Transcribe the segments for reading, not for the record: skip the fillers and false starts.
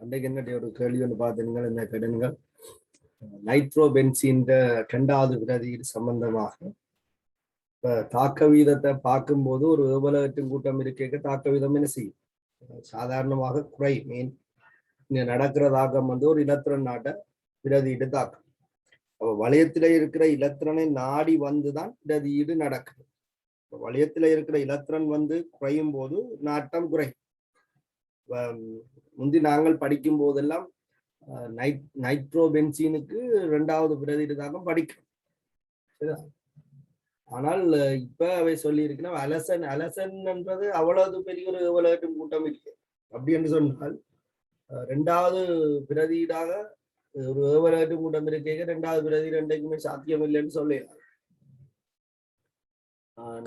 அன்றைக்கு என்ன ஒரு கேள்வி ஒன்று பார்த்தீங்க, என்ன கேட்டீங்கள், நைட்ரோ பென்சின் இரண்டாவது பிரதியீடு சம்பந்தமாக இப்ப தாக்க வீதத்தை பார்க்கும்போது ஒரு ஏவலகத்தின் கூட்டம் இருக்க தாக்க வீதம் என்ன செய்யும்? சாதாரணமாக குறை மீன் நடக்கிற தாக்கம் ஒரு இலத்திரன் நாட்டை பிரதியீடு தாக்கம். அப்ப வளையத்தில இருக்கிற இலத்திரனை நாடி வந்துதான் பிரதியீடு நடக்குது. வளையத்தில இருக்கிற இலத்திரன் குறையும் போது நாட்டம் குறையும். முந்தி நாங்கள் படிக்கும் போதெல்லாம் நைட்ரோ பென்சீனுக்கு இரண்டாவது பிரதியீடு தாக்கம் படிக்கிறோம். ஆனால் இப்ப அவை சொல்லி இருக்குன்னா அலசன் என்றது அவ்வளவு பெரிய ஒரு ஏவலகத்தின் கூட்டம் இருக்கு. அப்படி என்று சொன்னால் இரண்டாவது பிரதியீடாக ஒரு ஏவலகத்தின் கூட்டம் இருக்க இரண்டாவது பிரதியீடு ரெண்டுக்குமே சாத்தியம் இல்லைன்னு சொல்லலாம்.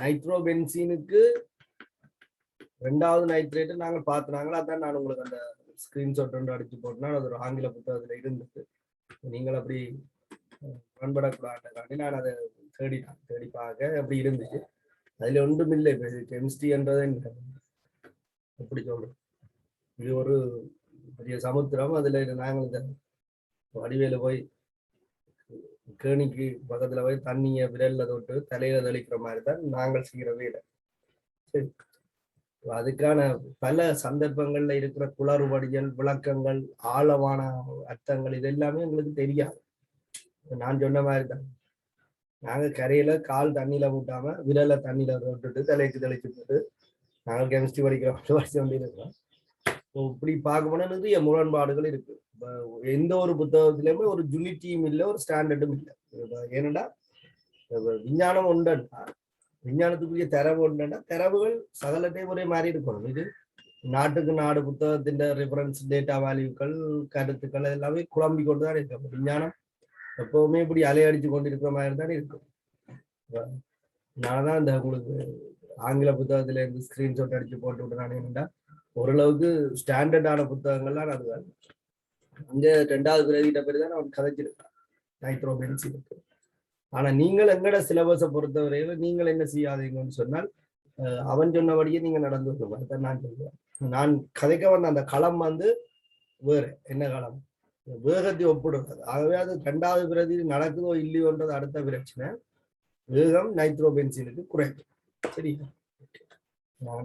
நைட்ரோ பென்சீனுக்கு இரண்டாவது நைட்ரேட்டு நாங்கள் பார்த்துனாங்களா, அதான் நான் உங்களுக்கு அந்த ஸ்கிரீன்ஷாட் ஒன்று அடிச்சு போட்டேன்னா அது ஒரு ஆங்கில புத்தகத்துல இருந்தது. நீங்கள் அப்படி பண்படக்கூடாது, நான் அதை தேடி பார்க்க அப்படி இருந்துச்சு. அதுல ஒன்றும் இல்லை. கெமிஸ்ட்ரி என்றதை எப்படி சொல்றோம், இது ஒரு பெரிய சமுத்திரம். அதுல நாங்கள் இந்த வடிவேல போய் கேணிக்கு பக்கத்துல போய் தண்ணிய விரல்ல தொட்டு தலையில தெளிக்கிற மாதிரி தான் நாங்கள் செய்கிற வேலை. சரி, அதுக்கான பல சந்தர்ப்பங்கள்ல இருக்கிற குளறுபடிகள், விளக்கங்கள், ஆழமான அர்த்தங்கள் இது எல்லாமே எங்களுக்கு தெரியாது. நான் சொன்ன மாதிரி தான் நாங்க கரையில கால் தண்ணியில விட்டாம விரல தண்ணியில விட்டுட்டு தலைக்கு தெளிச்சு போட்டு நாங்கள் கெமிஸ்ட்ரி படிச்சு கொண்டிருக்கிறோம். இப்படி பார்க்க போனா நிறைய முரண்பாடுகள் இருக்கு. எந்த ஒரு புத்தகத்திலுமே ஒரு யூனிட்டியும் இல்லை, ஒரு ஸ்டாண்டர்டும் இல்லை. ஏனென்றா விஞ்ஞானம் உண்டுன்னா விஞ்ஞானத்துக்குரிய தரவு உண்டுன்னா தரவுகள் சகலத்தையும் ஒரே மாதிரி இருக்கணும். இது நாட்டுக்கு நாடு புத்தகத்தின் ரெஃபரன்ஸ் டேட்டா வேல்யூக்கள், கருத்துக்கள் எல்லாமே குழம்பி கொண்டுதான் இருக்கும். விஞ்ஞானம் எப்பவுமே இப்படி அலையடிச்சு கொண்டிருக்கிற மாதிரி தான் இருக்கும். நான்தான் இந்த உங்களுக்கு ஆங்கில புத்தகத்துல இருந்து ஸ்கிரீன்ஷாட் அடிச்சு போட்டு விட்டுறானே என்னடா ஓரளவுக்கு ஸ்டாண்டர்டான புத்தகங்கள்லாம் அதுதான். அங்க ரெண்டாவது பிரதியிட்ட பேருதான் அவன் கதைச்சிருக்கான் நைட்ரோ பென்சீனுக்கு. ஆனா நீங்கள் எங்கட சிலபஸை பொறுத்தவரையில நீங்கள் என்ன செய்யாதீங்கன்னு சொன்னால் அவன் சொன்னபடியே நீங்க நடந்து வருவாங்க. நான் சொல்லுவேன், நான் கதைக்க வந்த அந்த களம் வேறு என்ன களம், வேகத்தை ஒப்பிடுறது. ஆகவே அது இரண்டாவது பிரதி நடக்குதோ இல்லையோன்றது அடுத்த பிரச்சனை. வேகம் நைட்ரோ பென்சீனுக்கு குறைக்கும். சரி,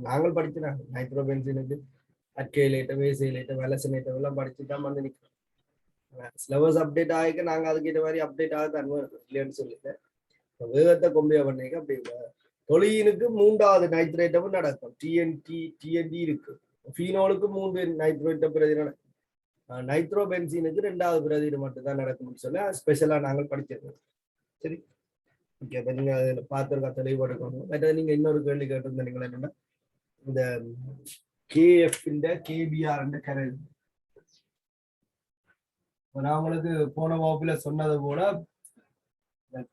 நாங்கள் படிக்கிறாங்க நைட்ரோ பென்சீனுக்கு அட்கைலேட்ட, வேசைலேட்ட, வெலசனேட்டம் எல்லாம் படிச்சுதான் நிற்கிறோம். சிலபஸ் அப்டேட் ஆகிக்க நாங்க அதுக்கிட்ட மாதிரி அப்டேட் ஆக தன்மை இல்லைன்னு சொல்லிட்டேன். வேகத்தை கொம்பியா பண்ணிக்க அப்படி தொழிலுக்கு மூன்றாவது நைட்ரேட்டமும் நடக்கும். டிஎன்டி இருக்கு. ஃபீனோலுக்கு 3 நைட்ரேட்ட பிரதி நடக்கும். நைட்ரோ பென்சீனுக்கு 2வது பிரதியீடு மட்டும்தான் நடக்கும்னு சொல்லி ஸ்பெஷலா நாங்கள் படிச்சிருக்கோம். சரி, ஓகே. அப்ப நீங்க அதுல பார்த்துருக்கா தெளிவுபடுத்தணும். மற்ற நீங்க இன்னொரு கேள்வி கேட்டிருந்தீங்களா, என்னன்னா இந்த கேஎஃப் கேபிஆர் கரை. நான் உங்களுக்கு போன வகுப்புல சொன்னது போல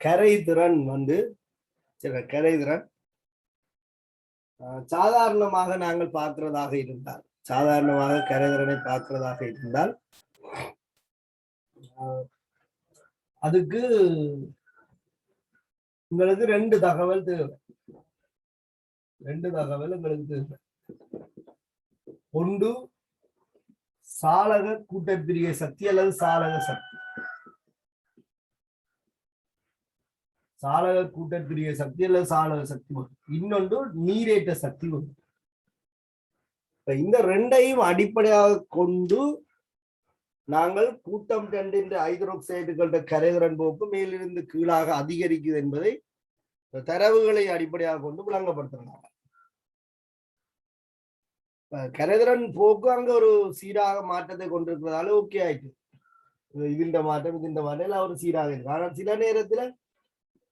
கரை திறன் கரைதிறன் சாதாரணமாக நாங்கள் பார்க்கிறதாக இருந்தால், சாதாரணமாக கரைதிறனை பார்க்கிறதாக இருந்தால் அதுக்கு உங்களுக்கு 2 தகவல் தேவை. 2 தகவல் உங்களுக்கு தேவை. ஒன்று சாளக கூட்டப்பிரிகை சக்தி அல்லது சாளக சக்தி. சாளக கூட்டப்பிரிகை சக்தி அல்லது சாளக சக்தி வரும். இன்னொன்று நீரேற்ற சக்தி வரும். இந்த 2ஐயும் அடிப்படையாக கொண்டு நாங்கள் கூட்டம் 2 ஹைட்ரோக்சைடுகள கரைதிறன் போக்கு மேலிருந்து கீழாக அதிகரிக்குது என்பதை தரவுகளை அடிப்படையாக கொண்டு விளங்கப்படுத்துறாங்க. கரைதிறன் போக்கு அங்க ஒரு சீராக மாற்றத்தை கொண்டிருக்கிறதால ஓகே ஆயிட்டு. இந்த மாற்றம் எல்லாம் ஒரு சீராக இருக்கு. ஆனால் சில நேரத்துல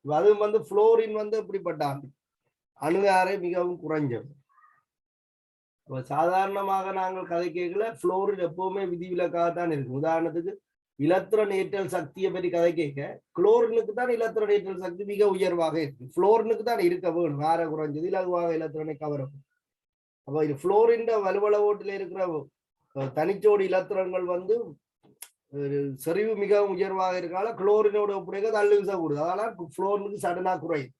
அது புளோரின் இப்படிப்பட்ட அணுகாரை மிகவும் குறைஞ்சது. சாதாரணமாக நாங்கள் கதை கேட்கல, புளோரின் எப்பவுமே விதிவிலக்காகத்தான் இருக்கு. உதாரணத்துக்கு இலத்திரன் ஏற்றல் சக்தியை பற்றி கதை கேட்க, குளோரினுக்கு தான் இலத்திரன் ஏற்றல் சக்தி மிக உயர்வாக இருக்கு. புளோரினுக்கு தான் இருக்க வேணும், வேற குறைஞ்சது இலகுவாக இலத்திரனை கவரும். அப்ப இது புளோரின் வலுவளவோட்டில் இருக்கிற தனிச்சோடு இலத்திரன்கள் செறிவு மிகவும் உயர்வாக இருக்கனால குளோரினோட ஒப்படைக்க தள்ளு விசை கூடுது. அதனால புளோரினுக்கு சடனா குறையுது.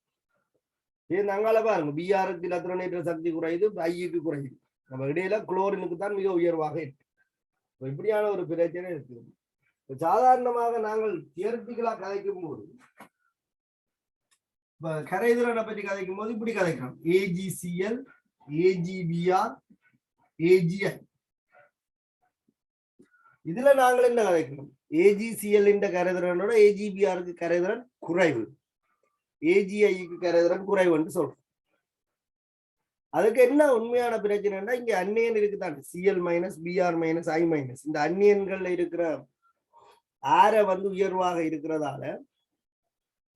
இது அங்கால பாருங்க, பிஆருக்கு இலத்திரனேற்ற சக்தி குறையுது, ஐக்கு குறையுது. நம்ம இடையில குளோரினுக்கு தான் மிக உயர்வாக இருக்கு. இப்படியான ஒரு பிரச்சனை இருக்கு. சாதாரணமாக நாங்கள் தியரிட்டிக்கலா கதைக்கும் போது, இப்ப கரைதிறனை பற்றி கதைக்கும் போது இப்படி கதைக்கிறோம்: AgCl, AgBr, AgI. இதுல நாங்கள் என்ன கதைக்கணும்? AgCl இந்த கரைதிறனோட AgBrக்கு கரைதிறன் குறைவு, AgIக்கு கரைதிறன் குறைவுன்னு சொல்றோம். அதுக்கு என்ன உண்மையான பிரச்சனைன்னா, இங்க அந்நியன் இருக்குதான், Cl minus Br minus I minus. இந்த அந்நியன்கள்ல இருக்கிற ஆர வந்து உயர்வாக இருக்கிறதால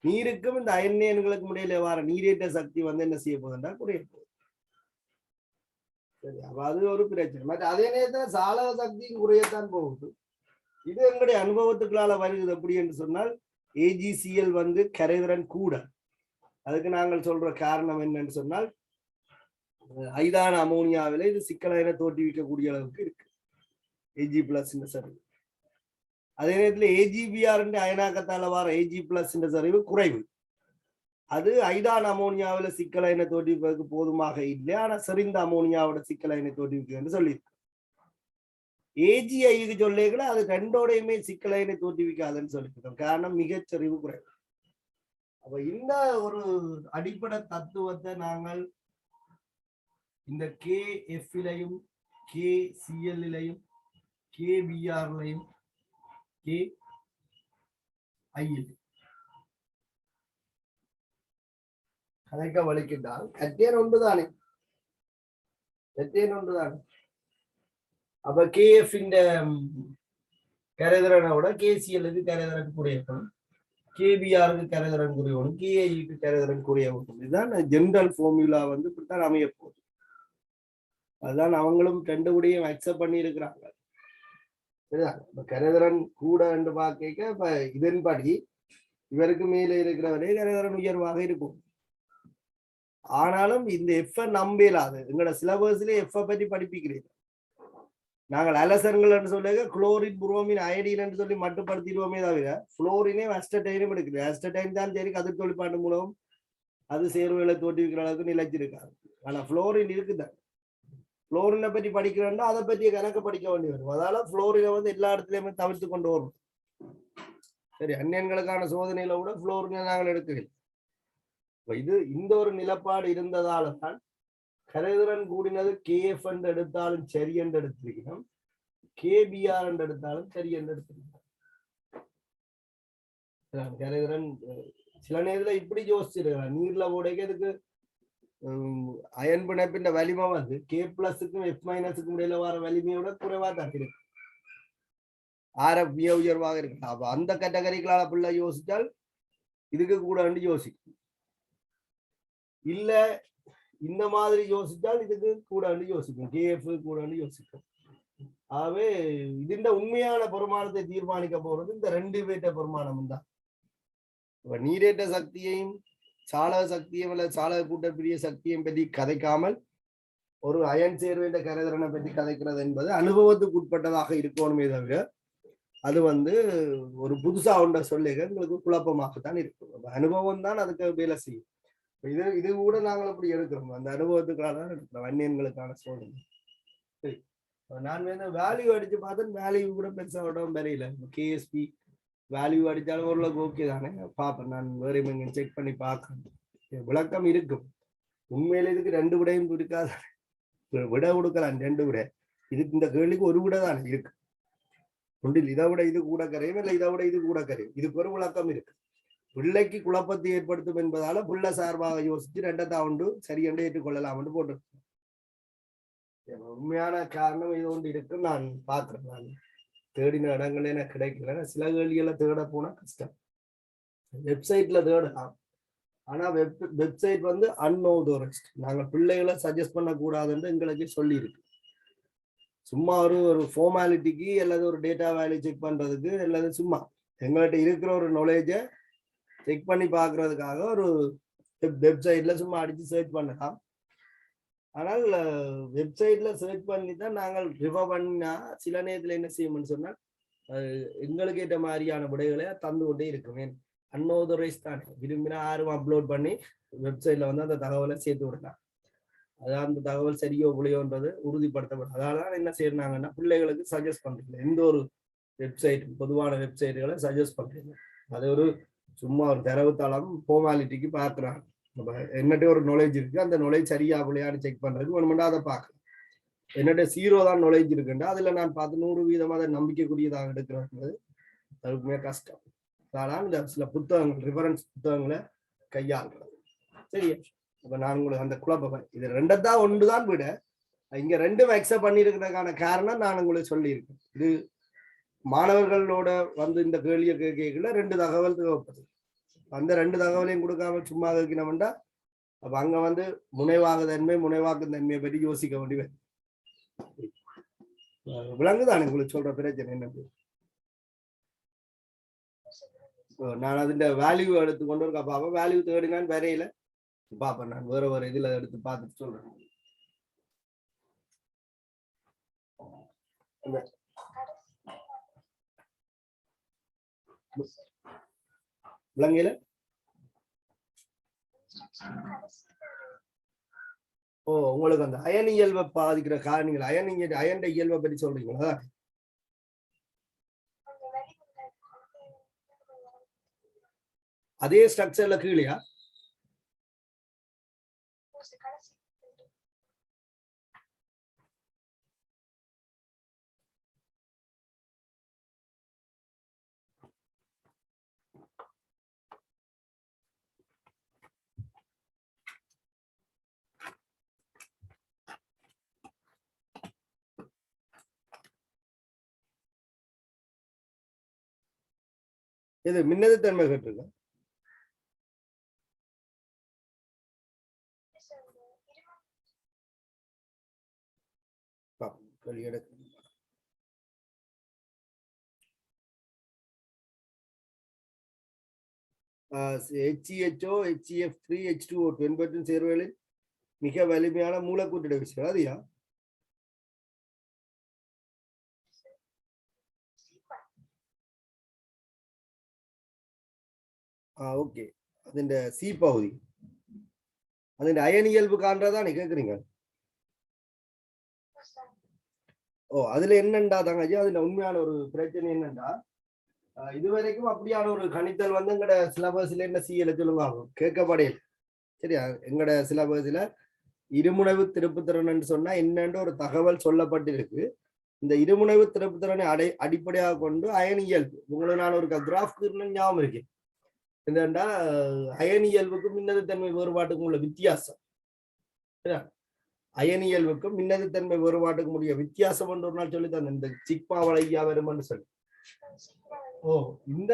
நீருக்கும் இந்த அயன்யன்களுக்கு இடையில வர நீரேற்ற சக்தி வந்து என்ன செய்ய போகுதுன்னா குறைய போகுது. சரி, அப்ப அது ஒரு பிரச்சனை. மற்ற அதே நேரத்தில் சாளர சக்தியும் குறையத்தான் போகுது. இது எங்களுடைய அனுபவத்துக்களால வருகிறது. எப்படி என்று சொன்னால், AgCl வந்து கரைதிறன் கூட. அதுக்கு நாங்கள் சொல்ற காரணம் என்னன்னு சொன்னால், ஐதான அமோனியாவில இது சிக்கலைன தோற்றுவிக்கக்கூடிய அளவுக்கு இருக்கு Ag+ இந்த சரிவு. அதே நேரத்தில் AgBr அயனாக்கத்தால வர Ag+ இந்த சரிவு குறைவு. அது ஐதான அமோனியாவில சிக்கலைன தோற்றுவிப்பதற்கு போதுமாக இல்லை. ஆனா செறிந்த அமோனியாவோட சிக்கலைன தோற்றுவிக்கு சொல்லியிருக்கு. AgIக்கு சொல்லிக்கல அது ரெண்டோடையுமே சிக்கலைனை தோற்றுவிக்காதுன்னு சொல்லியிருக்கோம். காரணம் மிகச்சரிவு குறைவு. அப்ப இந்த ஒரு அடிப்படை தத்துவத்தை நாங்கள் இந்த KF-லையும் KCl-லையும் KBr-லையும் KI கதைக்க வலிக்கின்றால் கட்டேன் ஒன்றுதானே, கட்டேன் ஒன்றுதானே. அப்ப KF இந்த கரைதிறனோட KCl-க்கு கரைதிறன் குறையணும், KBr-க்கு கரைதிறன் குறையணும், KI-க்கு கரைதிறன் குறையணும். இதுதான் ஜெனரல் ஃபார்முலா வந்து இப்படித்தான் அமைய போகுது. அதுதான் அவங்களும் ரெண்டு கூடையும் அக்செப்ட் பண்ணி இருக்கிறாங்க. கரைதிறன் கூட என்று பார்க்க இப்ப இதன்படி இவருக்கு மேலே இருக்கிறவரே கரைதிறன் உயர்வாக இருக்கும். ஆனாலும் இந்த எஃப் நம்பலாது. எங்களோட சிலபஸ்ல எஃப் பற்றி படிப்பிக்கிறீர்கள். நாங்கள் அலசன்கள் சொல்லுங்க குளோரின், புரோமின், அயடின் என்று சொல்லி மட்டுப்படுத்திடுவோமே தவிர புளோரினே அஸ்டடைனும் எடுக்குது. அஸ்டடைன் தான் சரி கதிர் தொழிற்பாட்டு மூலம் அது சேர்வுகளை தோற்றுவிக்கிற அளவுக்கு நிலைச்சிருக்காது. ஆனா புளோரின் இருக்குதான். புளோரினை பற்றி படிக்கிறோம்னா அதை பற்றிய கணக்கு படிக்க வேண்டி வரும். அதனால புளோரினை வந்து எல்லா இடத்துலயுமே தவிர்த்து கொண்டு வரும். சரி, அந்நியன்களுக்கான சோதனையில கூட புளோரினை நாங்கள் எடுக்கவில்லை. இது இந்த ஒரு நிலப்பாடு இருந்ததால தான் கரைதிறன் கூடினது KF என்று எடுத்தாலும் சரி என்று எடுத்திருக்கிறோம், KBr என்று எடுத்தாலும் சரி என்று எடுத்திருக்கிறோம். கரைதிறன் சில நேரத்துல இப்படி யோசிச்சிருக்கிறான், நீர்ல உடைக்கிறதுக்கு அயன் பிணைப்பின் வலிமை வந்து K+க்கும் F- இடையில வர வலிமையோட குறைவா தான் இருக்கு, RF உயர்வாக இருக்கு. அப்ப அந்த கேட்டகரிகளால பிள்ளை யோசித்தால் இதுக்கு கூட யோசிக்கும். இல்ல இந்த மாதிரி யோசித்தால் இதுக்கு கூட யோசிக்கும், KF கூட யோசிக்கும். ஆகவே இதுண்ட உண்மையான பெருமானத்தை தீர்மானிக்க போறது இந்த ரெண்டு பேட்ட பெருமானம் தான். நீரேற்ற சக்தியையும் சாளக சக்தியும் அல்ல சாளக கூட்டப்பிரிய சக்தியும் பற்றி கதைக்காமல் ஒரு அயன் சேர்வேண்ட கரைதிறனை பற்றி கதைக்கிறது என்பது அனுபவத்துக்கு உட்பட்டதாக இருக்கணுமே தவிர அது வந்து ஒரு புதுசா ஒன்ற சொல்லுங்க உங்களுக்கு குழப்பமாகத்தான் இருக்கும். அனுபவம் தான் அதுக்கு வேலை செய்யும். இது கூட நாங்கள் அப்படி எடுக்கிறோம், அந்த அனுபவத்துக்காக தான் எடுக்கிறோம் அந்நியன்களுக்கான சோதனை. சரி, நான் வந்து வேல்யூ அடிச்சு பார்த்தேன், வேல்யூ கூட பெருசா விடவும் தெரியல. KSP வேல்யூ அடித்தாலும் ஓரளவுக்கு ஓகே தானே, பார்ப்பேன் நான் வேற எங்க செக் பண்ணி பார்க்கறேன். விளக்கம் இருக்கும். உண்மையில இதுக்கு ரெண்டு விடையும் இருக்காது, விட கொடுக்கலாம் ரெண்டு விட. இதுக்கு இந்த கேள்விக்கு ஒரு விட தானே இருக்கு. ஒன்றில் இதை விட இது கூட கரையும், இல்லை இதை விட இது கூட கரையும். இதுக்கு ஒரு விளக்கம் இருக்கு. பிள்ளைக்கு குழப்பத்தை ஏற்படுத்தும் என்பதால புள்ள சார்பாக யோசிச்சு ரெண்டத்தா உண்டு சரி என்று ஏற்றுக்கொள்ளலாம் என்று போட்டு. உண்மையான காரணம் இது ஒன்று இருக்கு, நான் பார்க்கிறேன். நான் தேடின இடங்களே எனக்கு கிடைக்கல. சில கேள்விகளை தேட போனா கஷ்டம். வெப்சைட்ல தேடலாம், ஆனா வெப்சைட் வந்து அன்ஆதரைஸ்ட். நாங்க பிள்ளைகளை சஜஸ்ட் பண்ணக்கூடாதுன்னு எங்களுக்கு சொல்லி இருக்கு. சும்மா ஒரு ஃபார்மாலிட்டிக்கு அல்லது ஒரு டேட்டா வேல்யூ செக் பண்றதுக்கு அல்லது சும்மா எங்கள்கிட்ட இருக்கிற ஒரு நாலேஜை செக் பண்ணி பார்க்கறதுக்காக ஒரு வெப்சைட்ல சும்மா அடிச்சு சர்ச் பண்ணலாம். ஆனால் வெப்சைட்ல சர்ச் பண்ணி தான் நாங்கள் ரிஃபர் பண்ணா சில நேரத்தில் என்ன செய்யணும்னு சொன்னால் எங்களுக்கு ஏற்ற மாதிரியான விடைகளை தந்து கொண்டே இருக்கும். அன்ஆதரைஸ் தானே, விரும்பினா யாரும் அப்லோட் பண்ணி வெப்சைட்ல வந்து அந்த தகவலை சேர்த்து விடலாம். அதான் அந்த தகவல் சரியோ புளியோன்றது உறுதிப்படுத்தப்படும். அதனால என்ன செய்யறாங்கன்னா பிள்ளைகளுக்கு சஜஸ்ட் பண்றீங்க, எந்த ஒரு வெப்சைட் பொதுவான வெப்சைட்டுகளை சஜஸ்ட் பண்றீங்க. அது ஒரு சும்மா ஒரு தரவுத்தளம் ஃபார்மாலிட்டிக்கு பார்க்குறாங்க. என்னட்ட ஒரு நாலேஜ் இருக்கு, அந்த நாலேஜ் சரியா புள்ளையான்னு செக் பண்றதுக்கு ஒன்று அதை பார்க்கலாம். என்னட்ட 0 தான் நாலேஜ் இருக்குண்டா அதுல நான் பார்த்து 100% அதை நம்பிக்கைக்குரியதாக எடுக்கிறது அதுக்குமே கஷ்டம். அதனால இந்த சில புத்தகங்கள், ரெஃபரன்ஸ் புத்தகங்களை கையாளுறது. சரி, அப்ப நான் உங்களுக்கு அந்த குழப்பம் இது ரெண்டத்தான் ஒன்றுதான் விட இங்க ரெண்டும் அக்செப்ட் பண்ணிருக்கிறதுக்கான காரணம் நான் உங்களுக்கு சொல்லியிருக்கேன். இது மாணவர்களோட வந்து இந்த கேள்வியை கேட்கல 2 தகவல் தேவைப்படுது. அந்த 2 தகவலையும் கொடுக்காம சும்மா கேட்கணும்டா அப்ப அங்க வந்து முனைவாக்கு தன்மையை பற்றி யோசிக்க வேண்டியது. விலங்குதான் உங்களுக்கு சொல்ற பிரச்சனை என்ன. நான் அதுல வேல்யூ எடுத்துக்கொண்டு இருக்கா பாப்பேன். வேல்யூ தேடினான்னு வரையில பாப்பேன். நான் வேற இதுல எடுத்து பார்த்துட்டு சொல்றேன். விலங்குல உங்களுக்கு அந்த அயன் இயல்பை பாதிக்கிற காரணிகள், அயன் இயல்பை பற்றி சொல்றீங்களா? அதே ஸ்ட்ரக்சர்ல கீழயா? இது மின்னதுத்தன்மை கேட்டிருக்க. HCHO, HCF3, H2O என்பவற்றின் சேர்வுகளில் மிக வலிமையான மூலக்கூற்றிட விஷயம் அதுயா? ஓகே, அதுண்ட சி பகுதி அதுண்ட அயன் இயல்பு காண்றதானே கேக்குறீங்க? அதுல என்னண்டா தங்கச்சி, அதுல உண்மையான ஒரு பிரச்சனை என்னண்டா, இதுவரைக்கும் அப்படியான ஒரு கணித்தல் வந்து எங்கட சிலபஸ்ல என்ன சிஎல சொல்லுவாங்க கேட்கப்படையில். சரியா, எங்கட சிலபஸ்ல இருமுனைவு திருப்புத்திறன் சொன்னா என்னன்ற ஒரு தகவல் சொல்லப்பட்டிருக்கு. இந்த இருமுனைவு திருப்புத்திறனை அடிப்படையாக கொண்டு அயன் இயல்பு உங்களுக்கு நான் ஒரு கிராஃப் ஞாபகம் இருக்கு. என்னண்டா அயன் இயல்புக்கும் மின்னதுத்தன்மை வேறுபாட்டுக்கும் உள்ள வித்தியாசம், அயன் இயல்புக்கும் மின்னதுத்தன்மை வேறுபாட்டுக்கும் உள்ள வித்தியாசம் என்று ஒரு நாள் சொல்லித்தான் இந்த சிக்மா வளையா வரும்னு சொல்லி. இந்த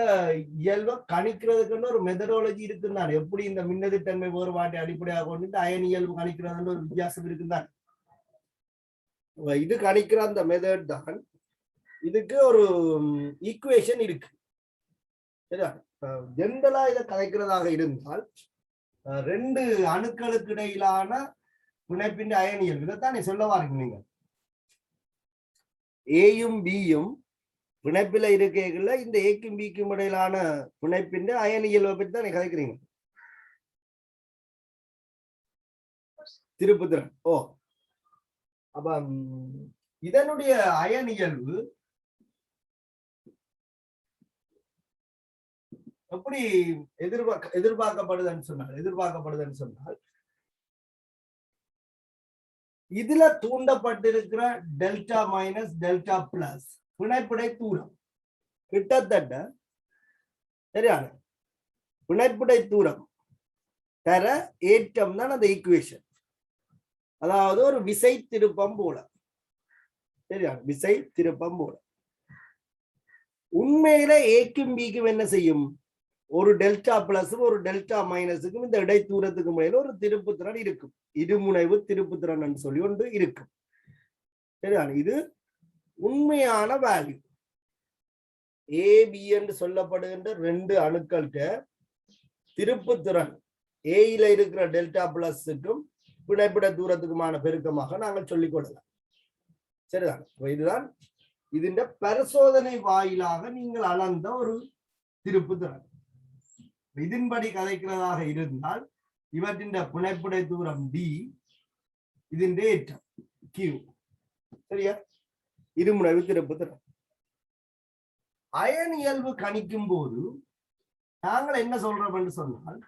இயல்பை கணிக்கிறதுக்குன்னு ஒரு மெத்தடாலஜி இருக்குன்னாரு. எப்படி இந்த மின்னதுத்தன்மை வேறுபாட்டை அடிப்படையாக கொண்டு அயன் இயல்பு கணிக்கிறதுன்னு ஒரு வித்தியாசம் இருக்குதான். இது கணிக்கிற அந்த மெத்தட் தான். இதுக்கு ஒரு ஈக்குவேஷன் இருக்கு. சரியா, ஜென்ரலா இதை கலைக்கிறதாக இருந்தால் 2 அணுக்களுக்கு இடையிலான பிணைப்பின் அயன் இயல்பு இதைத்தான் சொல்ல வாருங்க. நீங்க ஏயும் பியும் பிணைப்பில இருக்கைகள்ல இந்த ஏக்கும் பிக்கும் இடையிலான பிணைப்பின் அயன் இயல்பை பற்றி தான் கலைக்கிறீங்க. திருப்புத்திறன். அப்ப இதனுடைய அயன் இயல்பு எப்படி எதிர்பார்க்கப்படுதுன்னு சொன்னால் இதுல தூண்டப்பட்டிருக்கிற டெல்டா மைனஸ் டெல்டா பிளஸ் பிணைப்புடை தூரம் கிட்டத்தட்ட சரியான பிணைப்புடை தூரம் தர ஏற்றம் தான் அந்த ஈக்குவேஷன். அதாவது ஒரு விசை திருப்பம் போல. சரியான விசை திருப்பம் போல. உண்மையில ஏக்கும் பிக்கும் என்ன செய்யும், ஒரு டெல்டா பிளஸும் ஒரு டெல்டா மைனஸுக்கும் இந்த இடை தூரத்துக்கு முறையில ஒரு திருப்புத்திறன் இருக்கும். இருமுனைவு திருப்புத்திறன் சொல்லி ஒன்று இருக்கும். சரியான இது உண்மையான வேல்யூ. ஏபி என்று சொல்லப்படுகின்ற 2 அணுக்கள்கிட்ட திருப்புத்திறன் ஏயில இருக்கிற டெல்டா பிளஸுக்கும் பிணைப்பிட தூரத்துக்குமான பெருக்கமாக நாங்கள் சொல்லிக் கொள்ளலாம். சரிதான், இதுதான் ഇതിന്റെ பரிசோதனை வாயிலாக நீங்கள் அளந்த ஒரு திருப்புத்திறன். இதன்படி கதைக்கிறதாக இருந்தால் இவற்றின் புனைப்புடை தூரம் d, இதன் ஏற்றம் q. சரியா? இருமுனைவு திருப்புத்திறன். அயன் இயல்பு கணிக்கும் போது நாங்கள் என்ன சொல்றோம் என்று சொன்னால்,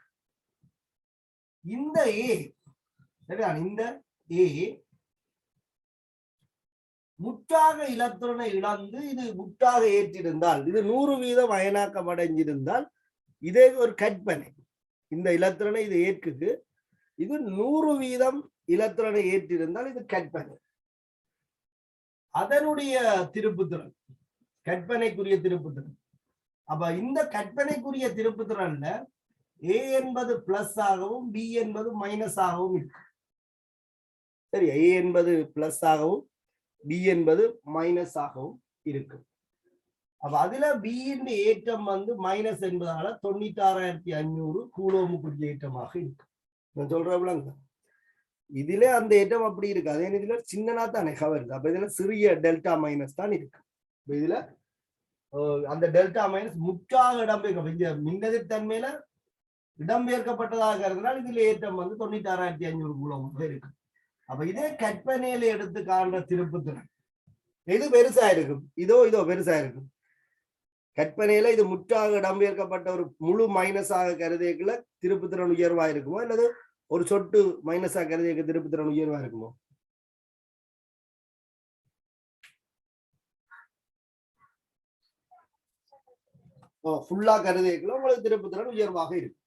இந்த A, சரியா, இந்த A முற்றாக இலத்திரனை இழந்து இது முற்றாக ஏற்றிருந்தால், இது 100% அயனாக்கம் அடைஞ்சிருந்தால் இதே ஒரு கற்பனை. இந்த இலத்திரனை இது ஏற்குது, இது 100% இலத்திரனை ஏற்றிருந்தால் இது கற்பனை. அதனுடைய திருப்புத்திறன் கற்பனைக்குரிய திருப்புத்திறன். அப்ப இந்த கற்பனைக்குரிய திருப்புத்திறன்ல A என்பது பிளஸ் ஆகவும் B என்பது மைனஸ் ஆகவும் இருக்கு. சரி, A என்பது பிளஸ் ஆகவும் B என்பது மைனஸ் ஆகவும் இருக்கு. அப்ப அதுல B இன் ஏற்றம் வந்து மைனஸ் என்பதால 96,500 கூலோமுக்குரிய ஏற்றமாக இருக்கு. நான் சொல்றேன், இதுல அந்த ஏற்றம் அப்படி இருக்கு. அதே இதுல சின்னனா தானே கவருது. அப்ப இதுல சிறிய டெல்டா மைனஸ் தான் இருக்கு. இதுல அந்த டெல்டா மைனஸ் முற்றாக இடம்பெயர்க்க மின்னதிர்த்தன்மையில இடம்பெயர்க்கப்பட்டதாக இருந்தால் இதுல ஏற்றம் வந்து 96,500 கூலமாக இருக்கு. அப்ப இதே கற்பனையில எடுத்து காண்ற திருப்புத்திறன் எது பெருசா இருக்கும்? இதோ பெருசா இருக்கும். கற்பனையில இது முற்றாக இடம்பெயர்க்கப்பட்ட ஒரு முழு மைனஸாக கருதியக்குள்ள திருப்புத்திறன் உயர்வா இருக்குமோ, அல்லது ஒரு சொட்டு மைனஸா கருதிய திருப்புத்திறன் உயர்வா இருக்குமோ? ஃபுல்லா கருதியக்குள்ள உங்களுக்கு திருப்புத்திறன் உயர்வாக இருக்கும்.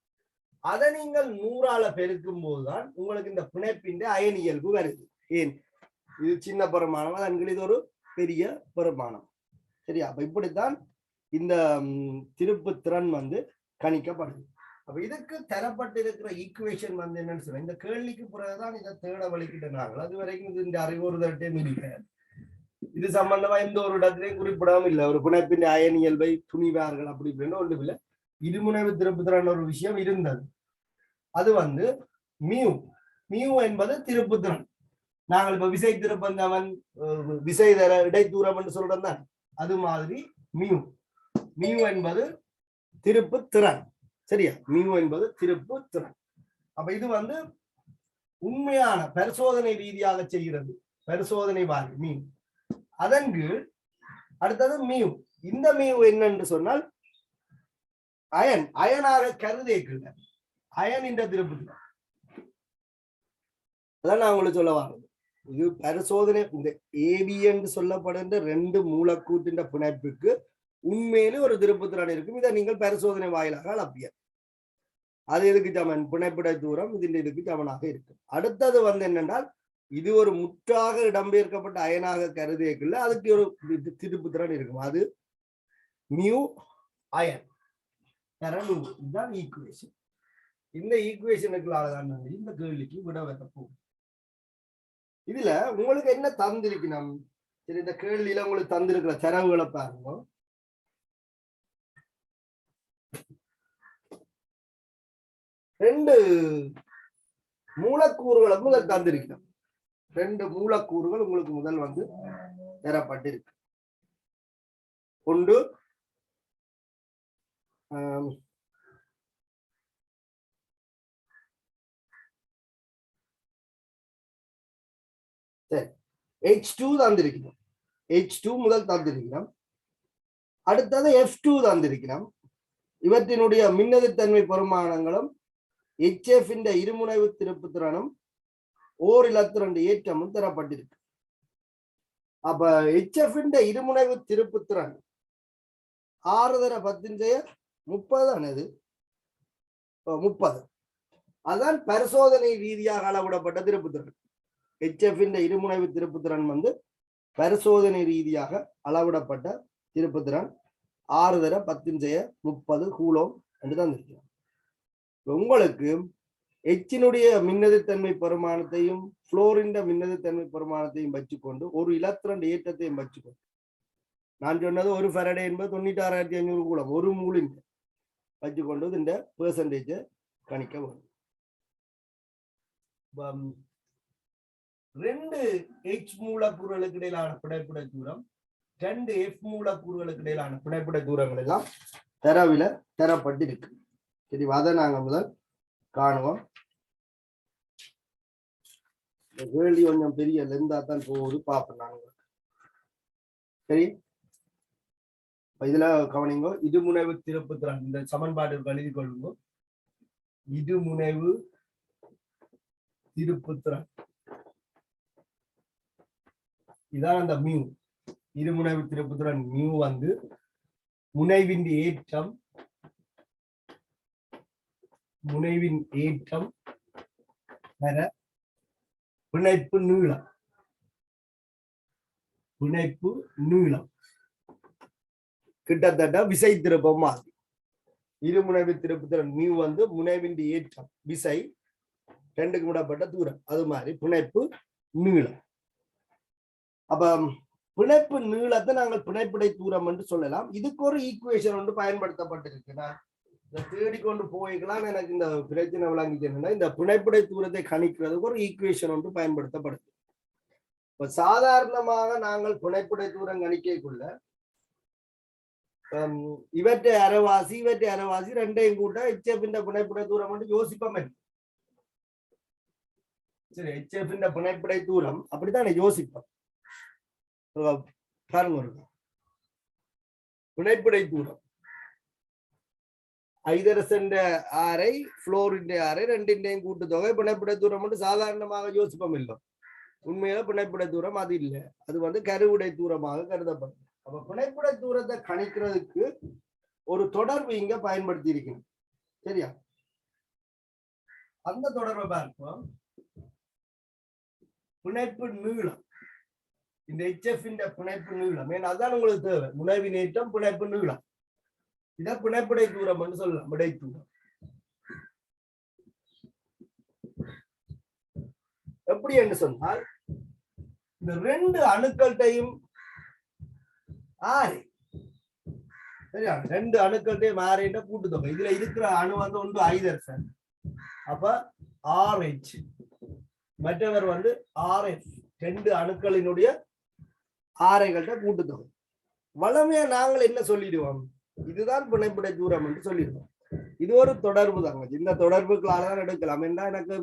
அதை நீங்கள் 100ஆல பெருக்கும் போதுதான் உங்களுக்கு இந்த பிணைப்பின் அயன் இயல்பு வருது. ஏன்? இது சின்ன பெருமானம், அதன்கள் இது ஒரு பெரிய பெருமானம். சரியா? அப்ப இப்படித்தான் இந்த திருப்புத்திறன் வந்து கணிக்கப்படுது. அப்ப இதுக்கு தரப்பட்டிருக்கிற ஈக்குவேஷன் வந்து என்னன்னு சொல்ல, இந்த கேள்விக்கு பிறகுதான் இதை தேட வலிக்கிட்டாங்க. அது வரைக்கும் இது இந்த அறிவுறுதட்டையும் இல்லை. இது சம்பந்தமா எந்த ஒரு இடத்திலையும் குறிப்பிடாம இல்லை. ஒரு பிணைப்பின் அயன் இயல்பை துணிவார்கள் அப்படி இப்படின்னு ஒன்றும் இல்லை. இருமுனைவு திருப்புத்திறன் ஒரு விஷயம் இருந்தது. அது வந்து மியூ என்பது திருப்புத்திறன். நாங்கள் இப்ப விசை திருப்பந்தவன் விசை தர இடைத்தூரம் என்று சொல்றோம் தான், அது மாதிரி மியூ என்பது திருப்புத்திறன். சரியா? மியூ என்பது திருப்புத்திறன். அப்ப இது வந்து உண்மையான பரிசோதனை ரீதியாக செய்கிறது. பரிசோதனை வாரி மியூ. அதன் கீழ் அடுத்தது மியூ. இந்த மியூ என்னன்னு சொன்னால் அயனாக கருதேக்குள்ள அயன் என்ற திருப்புத்திறன். அதான் நான் உங்களுக்கு சொல்ல வர்றது. இது பரிசோதனை. இந்த ஏபி என்று சொல்லப்படுகின்ற 2 மூலக்கூற்றின் பிணைப்புக்கு உண்மையிலே ஒரு திருப்புத்திறன் இருக்கும். இதை நீங்கள் பரிசோதனை வாயிலாக அளப்பிய அது எதுக்கு சமன்? பிணைப்பிடை தூரம் இதன் இதுக்கு சமனாக இருக்கும். அடுத்தது வந்து என்னென்றால், இது ஒரு முற்றாக இடம்பெயர்க்கப்பட்ட அயனாக கருதியக்குள்ள அதுக்கு ஒரு திருப்புத்திறன் இருக்கும். அது மியூ அயன். இதுதான் ஈக்குவேஷன். இந்த ஈக்குவேஷனுக்குள்ளாதான் இந்த கேள்விக்கு விட வரப்போம். இதுல உங்களுக்கு என்ன தந்திருக்கணும்? சரி, இந்த கேள்வியில உங்களுக்கு தந்திருக்கிற தரவுகளை பாருங்க. ரெண்டு மூலக்கூறுகளை முதல் தந்திருக்கணும். 2 மூலக்கூறுகள் உங்களுக்கு முதல் வந்து தரப்பட்டிருக்கு. ஒன்று H2 தந்திருக்கணும். H2 முதல் தந்திருக்கிறோம். அடுத்தது F2 தந்திருக்கிறோம். இவற்றினுடைய மின்னதிர்த்தன்மை பெருமானங்களும் HF இந்த இருமுனைவு திருப்புத்திறனும் ஓர் இலத்திரண்டு ஏற்றமும் தரப்பட்டிருக்கு. அப்ப HF இந்த இருமுனைவு திருப்புத்திறன் 6×10⁻30 ஆனது 30. அதான் பரிசோதனை ரீதியாக அளவிடப்பட்ட திருப்புத்திறன். HF இந்த இருமுனைவு திருப்புத்திறன் வந்து பரிசோதனை ரீதியாக அளவிடப்பட்ட திருப்புத்திறன் 6×10⁻30 கூலோம் என்று தந்திருக்கிறோம். உங்களுக்கு எச்சினுடைய மின்னதிர்த்தன்மை பெருமானத்தையும் புளோரின் மின்னதிர்த்தன்மை பெருமானத்தையும் வச்சுக்கொண்டு ஒரு இலத்திரண்டு ஏற்றத்தையும் வச்சுக்கொண்டு, நான் சொன்னது ஒரு ஃபெரடே என்பது 96,500 கூலம் ஒரு மூலின் வச்சுக்கொண்டு இந்த பெர்சன்டேஜை கணிக்க வரும். 2 H மூலக்கூறுகளுக்கு இடையிலான பிணைப்புடை தூரம் 2 எஃப் மூலக்கூறுகளுக்கு இடையிலான பிணைப்புடை தூரங்கள் எல்லாம் தரவில தரப்பட்டிருக்கு. சரி, அதை நாங்க முதல் காணுவோம். கேள்வி கொஞ்சம் பெரிய லெந்தா தான் போகுது, பார்ப்போம் நாங்க. சரி, இதுல கவனிங்கோ. இருமுனைவு திருப்புத்திறன் இந்த சமன்பாடு எழுதி கொள்ளுங்க. இருமுனைவு திருப்புத்திறன் இதான் அந்த மியூ. இருமுனைவு திருப்புத்திறன் மியூ வந்து முனைவின் ஏற்றம் பெற பிணைப்பு நீளம் கிட்டத்தட்ட விசை திருப்பம் மாதிரி. இருமுனைவு திருப்புத்திறன் மியூ வந்து முனைவின் ஏற்றம் விசை ரெண்டுக்கு விடப்பட்ட தூரம், அது மாதிரி பிணைப்பு நீளம். அப்ப பிணைப்பு நீளத்தை நாங்கள் பிணைப்புடை தூரம் என்று சொல்லலாம். இதுக்கு ஒரு ஈக்குவேஷன் ஒன்று பயன்படுத்தப்பட்டிருக்கு. நான் இதை தேடிக்கொண்டு போய்க்கலாம். எனக்கு இந்த பிரச்சனை விளங்கிச்சுன்னா, இந்த பிணைப்புடை தூரத்தை கணிக்கிறதுக்கு ஒரு ஈக்குவேஷன் ஒன்று பயன்படுத்தப்படுது. இப்ப சாதாரணமாக நாங்கள் பிணைப்புடை தூரம் கணிக்கக்குள்ள இவற்றை அரைவாசி ரெண்டையும் கூட்ட HF பிணைப்புடை தூரம் வந்து யோசிப்போம். சரி, HF பிணைப்புடை தூரம் அப்படித்தான் யோசிப்போம். பிணைப்புடை தூரம் ஐதரசன் ஆரை புளோரின் ஆரை ரெண்டின்றையும் கூட்டுத்தொகை பிணைப்புடை தூரம் வந்து சாதாரணமாக யோசிப்போம் இல்லை. உண்மையில பிணைப்புடை தூரம் அது இல்லை, அது வந்து கருவுடை தூரமாக கருதப்படும். அப்ப பிணைப்புடை தூரத்தை கணிக்கிறதுக்கு ஒரு தொடர்பு இங்க பயன்படுத்தி இருக்கணும். சரியா, அந்த தொடர்பை பார்ப்போம். பிணைப்பு நீளம், இந்த HF பிணைப்பு நீளம், ஏன்னா அதுதான் உங்களுக்கு தேவை. முனைவின் ஏற்றம் பிணைப்பு நீளம், இத பிணைப்புடை தூரம் என்று சொல்லலாம். விடை தூரம் எப்படி என்று சொன்னால், இந்த ரெண்டு அணுக்கள்டையும் ஆரை, சரியா, ரெண்டு அணுக்கள்டையும் ஆரைன்ற கூட்டுத்தொகை. இதுல இருக்கிற அணு வந்து ஒன்று ஐதரசன், அப்ப RH, மற்றவர் வந்து RF. ரெண்டு அணுக்களினுடைய ஆரைகள்ட்ட கூட்டுத்தொகை. வளமையா நாங்கள் என்ன சொல்லிடுவோம், இதுதான் பிணைப்புடை தூரம் என்று சொல்லிடுவோம். இது ஒரு தொடர்பு தாங்க. இந்த தொடர்புகளால்தான் எடுக்கலாம். ஏன்னா எனக்கு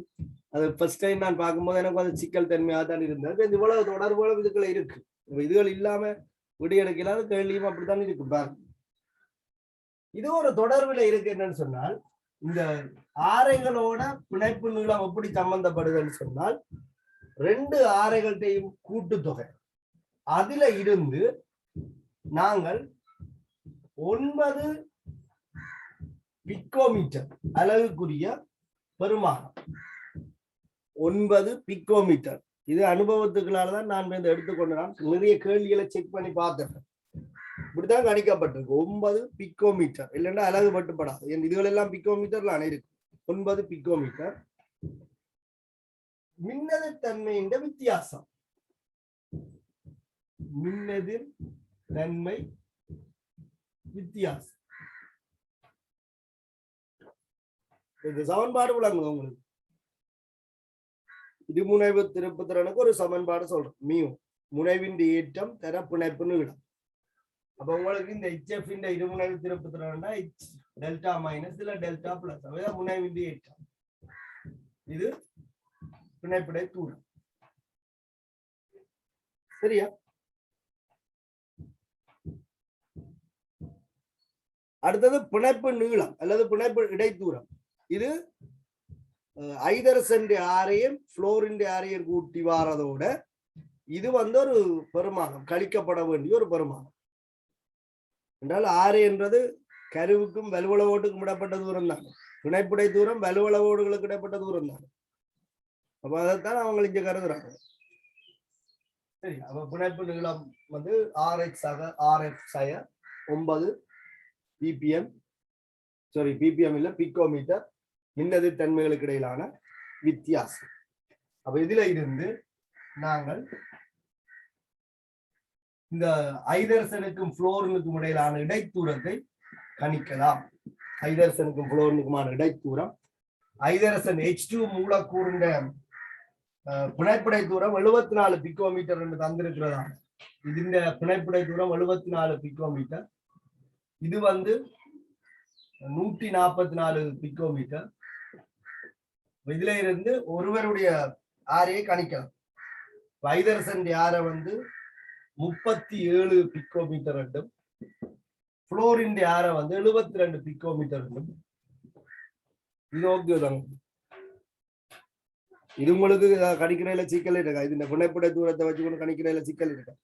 அது ஃபர்ஸ்ட் டைம் நான் பார்க்கும்போது எனக்கு அது சிக்கல் தன்மையாக தான் இருந்தது. இவ்வளவு தொடர்புகளும் இதுக்குள்ள இருக்கு. இதுகள் இல்லாம விடியெடுக்கலாத கேள்வியும் அப்படித்தான் இருக்கு பாருங்க. இது ஒரு தொடர்புல இருக்கு. என்னன்னு சொன்னால், இந்த ஆரைகளோட பிணைப்பு நீளம் எப்படி சம்பந்தப்படுதுன்னு சொன்னால், ரெண்டு ஆரைகள்டையும் கூட்டுத்தொகை, அதுல இருந்து நாங்கள் 9 பிக்கோமீட்டர் அளவுக்குரிய பெருமானம், 9 பிக்கோமீட்டர். இது அனுபவத்துக்களால்தான் நான் வந்து எடுத்துக்கொண்டேன். நிறைய கேள்விகளை செக் பண்ணி பார்த்தேன். இப்படித்தான் கணிக்கப்பட்டிருக்கு. 9 பிக்கோமீட்டர், இல்லைன்னா அழகு மட்டுப்படாது. இதுகள் எல்லாம் பிக்கோமீட்டர்ல இருக்கு. 9 பிக்கோமீட்டர். மின்னெதிர் தன்மையின் வித்தியாசம், மின்னெதிர் தன்மை வித்தியாசம். இந்த சமன்பாடு விளங்குது உங்களுக்கு. இருமுனைவு திருப்புத்திறனுக்கு ஒரு சமன்பாடு சொல்றோம். மியூ முனைவின் ஏற்றம் தர பிணைப்பு நீளம். அப்ப உங்களுக்கு இந்த HF இருமுனைவு திருப்புத்திறன் H டெல்டா மைனஸ் இல்ல டெல்டா பிளஸ், அதான் முனைவின் ஏற்றம். இது பிணைப்புடை தூரம். சரியா, அடுத்தது பிணைப்பு நீளம் அல்லது பிணைப்பு இடைத்தூரம். இது ஐதரசன் ஆரையும் புளோரின் ஆரையும் கூட்டி வாரதோட இது வந்து ஒரு பெருமானம், கழிக்கப்பட வேண்டிய ஒரு பெருமானம். என்றால் ஆரை என்றது கருவுக்கும் வலுவளவோட்டுக்கும் இடப்பட்ட தூரம் தான். பிணைப்புடை தூரம் வலுவளவோடுகளுக்கு இடப்பட்ட தூரம் தான். அப்ப அதைத்தான் அவங்க இங்க கருதுறாங்க. சரி, அப்ப பிணைப்பு நீளம் வந்து RH RF 9 ppm, sorry ppm இல்ல பிக்கோமீட்டர், மின்னெதிர் தன்மைகளுக்கு இடையிலான வித்தியாசம். அப்ப இதுல இருந்து நாங்கள் இந்த ஐதரசனுக்கும் புளோரினுக்கும் இடையிலான இடைத்தூரத்தை கணிக்கலாம். ஐதரசனுக்கும் புளோரினுக்குமான இடைத்தூரம், ஐதரசன் H2 மூலக்கூறின் பிணைப்புடை தூரம் 74 பிக்கோமீட்டர் என்று தந்திருக்கிறதா. ഇതിന്റെ பிணைப்புடை தூரம் 74 பிக்கோமீட்டர். இது வந்து 144 பிக்கோமீட்டர். இதுல இருந்து ஒருவருடைய ஆரையை கணிக்கலாம். வைதரசன் ஆரை வந்து 37 பிக்கோமீட்டர் ரெண்டும், புளோரின் ஆரை வந்து 72 பிக்கோமீட்டர் ரெண்டும். இது ஓகே தாங்க. இது உங்களுக்கு கணிக்கிறதுல சிக்கல் இருக்கா? இது இந்த பிணைப்புடை தூரத்தை வச்சுக்கொண்டு கணிக்கிறதுல சிக்கல் இருக்கா?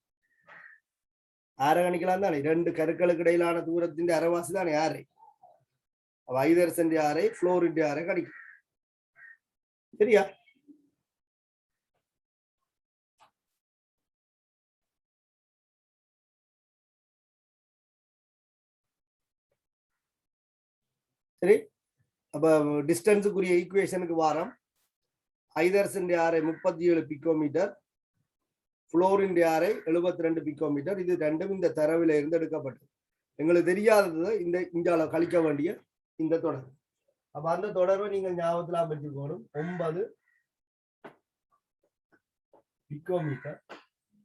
ஆரை கணிக்கலாம் தானே. 2 கருக்களுக்கு இடையிலான தூரத்தின் அரைவாசி தானே ஆரை. வைதரசன் ஆரை புளோரின் ஆரை கணிக்கும். சரியா? சரி, அப்ப டிஸ்டன்ஸுக்குரிய ஈக்குவேஷனுக்கு வாரம். ஐதரசன் ஆரை 37 பிக்கோமீட்டர், புளோரின் ஆரை 72 பிக்கோமீட்டர். இது ரெண்டும் இந்த தரவில இருந்து எடுக்கப்பட்டது. எங்களுக்கு தெரியாதது இந்த இங்கால கழிக்க வேண்டிய இந்த தொடர். அப்ப அந்த தொடர்பை நீங்கள் ஞாபகத்தில் வச்சுக்கணும். 9 பிக்கோமீட்டர்.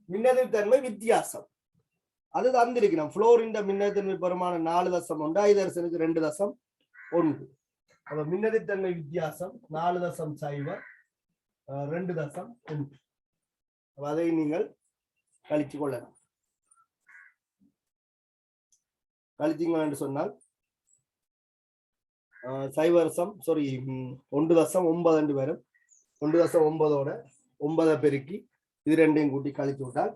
மின்னதிர்த்தன்மை வித்தியாசம் அது தந்திருக்கணும். புளோரின் மின்னதிர்த்தன்மை பெருமானம் 4.1, ஐதரசனுக்கு 2.1. அப்ப மின்னதிர்த்தன்மை வித்தியாசம் 4.0, 2.1. அதை நீங்கள் கழிச்சு கொள்ளலாம். கழிச்சிங்க என்று சொன்னால் 1.9 வரும். 1.9ஓட 9 பெருக்கி இது ரெண்டையும் கூட்டி கழித்து விட்டால்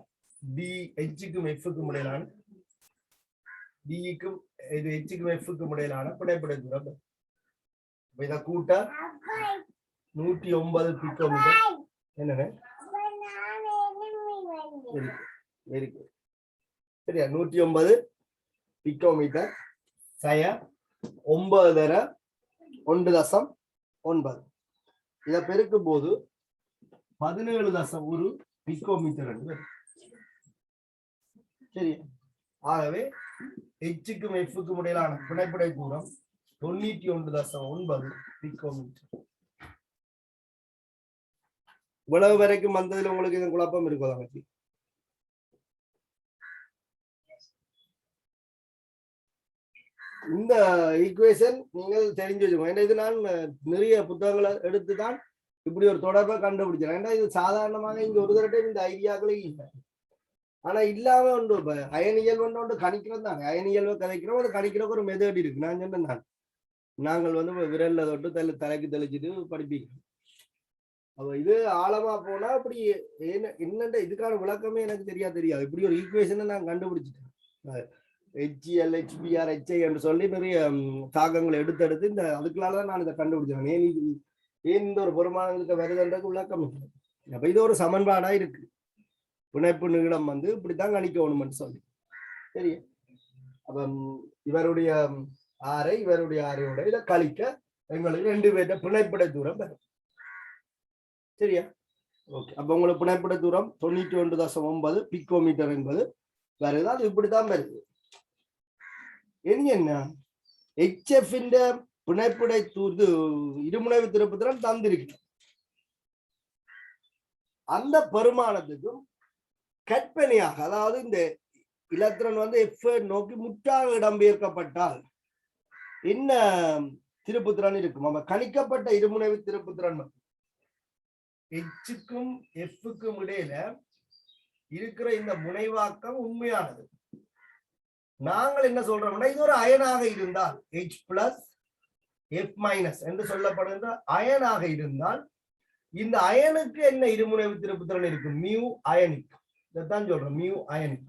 டி ஹெச்சுக்கும் எஃப்க்கும் இடையிலான டிக்கும் இது ஹெச்சுக்கும் எஃப்க்கும் இடையிலான பிணைப்புடை தூரம். இதை கூட்ட 109 பிக்கோமீட்டர். என்னங்க சரியா? 109 பிக்கோமீட்டர் சய 9 1.9. இதை பெருக்கும் போது 17.1 பிக்கோமீட்டர் என்று. சரியா? ஆகவே ஹெச்சுக்கும் எஃப்க்கும் இடையிலான பிணைப்புடை தூரம் 91.9 பிக்கோமீட்டர். இவ்வளவு வரைக்கும் வந்ததுல உங்களுக்கு இது குழப்பம் இருக்குதா? பற்றி இந்த ஈக்குவேஷன் நீங்கள் தெரிஞ்சு வச்சுக்கோங்க. ஏன்னா இது நான் நிறைய புத்தகங்களை எடுத்துதான் இப்படி ஒரு தொடர்பை கண்டுபிடிச்சேன். ஏன்னா இது சாதாரணமாக இங்க ஒரு தடவை இந்த ஐடியாக்களே இல்லை. ஆனா இல்லாம ஒன்று அயனியல் ஒன்று கணிக்கிறது தானே. அயனியல்வை கதைக்கிறோம், அது கணிக்கிறதுக்கு ஒரு மெத்தட் இருக்கு. நான் சொன்னேன் நாங்கள் வந்து விரல்ல தொட்டு தலைக்கு தெளிச்சுட்டு படிப்பீங்க. அப்ப இது ஆழமா போனா அப்படி என்னென்ன இதுக்கான விளக்கமே எனக்கு தெரியாது. இப்படி ஒரு ஈக்குவேஷனை நான் கண்டுபிடிச்சிட்டேன். HCl HBr HI என்று சொல்லி நிறைய தாக்கங்களை எடுத்தெடுத்து இந்த அதுக்குள்ளாலதான் நான் இதை கண்டுபிடிச்சேன். ஏன் இந்த ஒரு பெருமானங்களுக்கு வருதுன்றது விளக்கம் இல்லை. அப்ப இது ஒரு சமன்பாடா இருக்கு. பிணைப்பு நீளம் வந்து இப்படித்தான் கணிக்கணும்னு சொல்லி. சரி, அப்ப இவருடைய ஆரையோட இதை கழிக்க எங்களுக்கு 2 பேர்ட்ட பிணைப்புடை தூரம் வரும். சரியா? ஓகே. அப்ப உங்களுக்கு பிணைப்புடை தூரம் 91.9 பிக்கோமீட்டர் என்பது வருது. அது இப்படித்தான் வருது. என்ன HF பிணைப்புடை இருமுனைவு திருப்புத்திறன் தந்திருக்கு. அந்த பெருமானத்துக்கும் கற்பனையாக, அதாவது இந்த இலத்திரன் வந்து எஃப் நோக்கி முற்றாக இடம்பெயர்க்கப்பட்டால் என்ன திருப்புத்திறன் இருக்கும்? நம்ம கணிக்கப்பட்ட இருமுனைவு திருப்புத்திறன் Hக்கும் Fக்கும் இடையில இருக்கிற இந்த முனைவாக்கம் உண்மையானது. நாங்கள் என்ன சொல்றோம்னா, இது ஒரு அயனாக இருந்தால் H பிளஸ் F மைனஸ் என்று சொல்லப்படுகின்ற அயனாக இருந்தால் இந்த அயனுக்கு என்ன இருமுனைவு திருப்புத்திறன் இருக்கும்? Mu ionic. இதைத்தான் சொல்றோம், மியூ அயனிக்.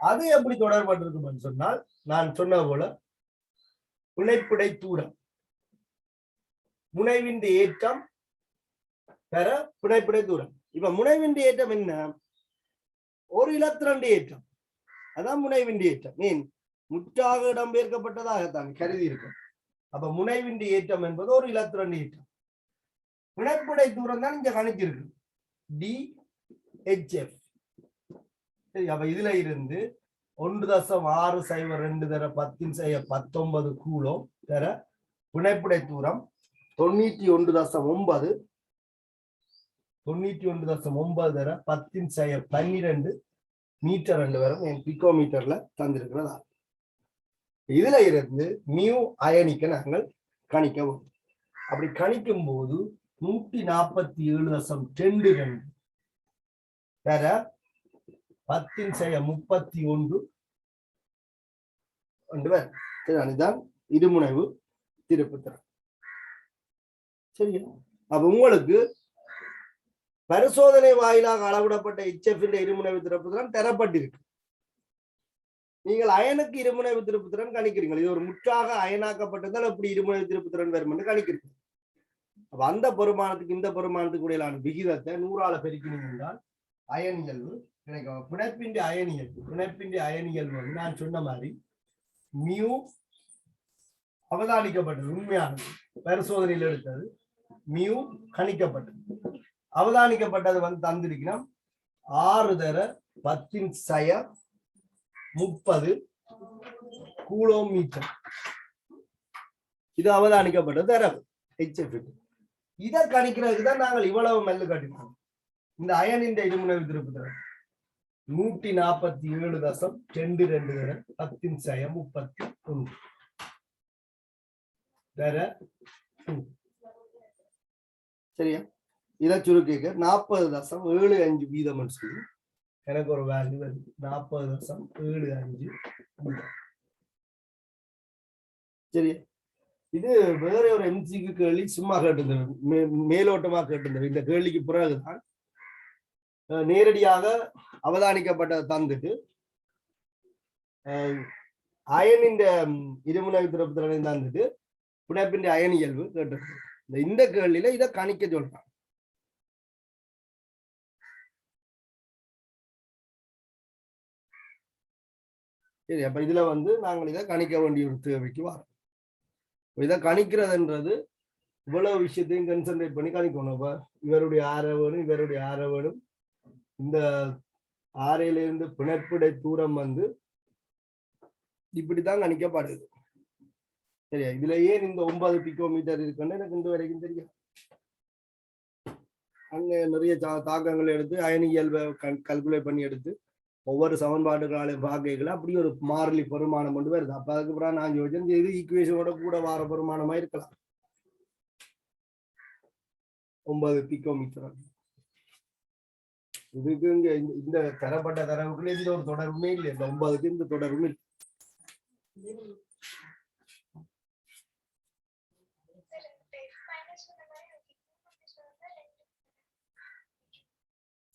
அது எப்படி தொடர்பட்டிருக்கும் சொன்னால், நான் சொன்ன போல பிணைப்புடை தூரம் முனைவின் ஏற்றம் பெற பிணைப்புடை தூரம். இப்ப முனைவின் ஏற்றம் என்ன? ஒரு இலத்திரன் ஏற்றம், அதான் முனைவின் ஏற்றம். மீன் முற்றாக இடம்பெயர்க்கப்பட்டதாகத்தான் கருதி இருக்கும். அப்ப முனைவின் ஏற்றம் என்பது ஒரு இலத்திரன் ஏற்றம். பிணைப்புடை தூரம் தான் இங்க கணக்கிருக்கு, DHF. சரி, அப்ப இதுல இருந்து 1.602 தர 10⁻19 கூலோம் தர பிணைப்புடை தூரம் 91.9 தர 10⁻12 மீட்டர் ரெண்டு வரும் என் பிகோ மீட்டர்ல தந்திருக்கிறதா. இதுல இருந்து மியூ அயனிக்க நாங்கள் கணிக்கவும். அப்படி கணிக்கும் போது 147.22 வேற 10⁻31 இதுதான் இருமுனைவு திருப்புத்திறன். சரியா? அப்ப உங்களுக்கு பரிசோதனை வாயிலாக அளவிடப்பட்ட HF இருமுனைவு திருப்புத்திறன் தரப்பட்டிருக்கு. நீங்கள் அயனுக்கு இருமுனைவு திருப்புத்திறன் கணிக்கிறீங்க. இது ஒரு முற்றாக அயனாக்கப்பட்டதால் எப்படி இருமுனைவு திருப்புத்திறன் வரும் என்று கணிக்கிறீங்க. அப்ப அந்த பெருமானத்துக்கு இந்த பெருமானத்துக்கு இடையிலான விகிதத்தை 100ஆல பெருக்கினீங்க என்றால் அயனியல்வு கிடைக்கும். பிணைப்பின்றி அயனியல்வு வந்து நான் சொன்ன மாதிரி மியூ அவதானிக்கப்பட்டது, உண்மையானது, பரிசோதனையில் எடுத்தது, மியூ கணிக்கப்பட்டது. அவதானிக்கப்பட்டது வந்து தந்திருக்கிறோம் 6×10⁻30 கூலோமீட்டர். இது அவதானிக்கப்பட்டது தரவு HF. இதை கணிக்கிறதுக்கு தான் நாங்கள் இவ்வளவு மெல்லு கட்டினோம். இந்த அயனின் இருமுனைவு திருப்புத்திறன் 147.22 10⁻31 வேற. சரியா? இதை சுருக்கிக்க 40.75 வீதம் சொல்லி எனக்கு ஒரு வேல்யூ வருது. 40.75. சரியா? இது வேற ஒரு எம்சிக்கு கேள்வி சும்மா கேட்டிருந்தது, மேலோட்டமா கேட்டிருந்தது. இந்த கேள்விக்கு பிறகுதான் நேரடியாக அவதானிக்கப்பட்ட தந்துட்டு அயனின் இருமுனைவு திருப்புத்திறனை தந்துட்டு பிணைப்பின் அயனியல்பு கேட்டிருக்கு. இந்த கேள்வியில இதை கணிக்க சொல்றாங்க. சரி, அப்ப இதுல வந்து நாங்கள் இதை கணிக்க வேண்டிய ஒரு தேவைக்கு வரோம். இதை கணிக்கிறதுன்றது இவ்வளவு விஷயத்தையும் கன்சன்ட்ரேட் பண்ணி கணிக்கணும். இப்ப இவருடைய ஆரவேணும், இவருடைய ஆரவேணும், இந்த ஆரையிலிருந்து பிணைப்பிடை தூரம் வந்து இப்படித்தான் கணிக்கப்படுது. சரியா? இதுல ஏன் இந்த 9 பிகோமீட்டர் இருக்குன்னு எனக்கு இந்த வரைக்கும் தெரியும். அங்க நிறைய தாக்கங்களை எடுத்து அயனியல்பை கல்குலேட் பண்ணி எடுத்து ஒவ்வொரு சமன்பாடுகளாலையும் பார்க்கல அப்படி ஒரு மாறிலி பெருமானம் கொண்டு வருது. அப்ப அதுக்கப்புறம் நான் யோசிச்சேன், இது ஈக்குவேஷனோட கூட வார பெருமானமா இருக்கலாம். 9 பிகோமீட்டர். இதுக்கு இங்க இந்த தரப்பட்ட தரவுக்குள்ள இதுல ஒரு தொடர்புமே இல்லை. இந்த 9க்கு இந்த தொடர்புமே இல்லை.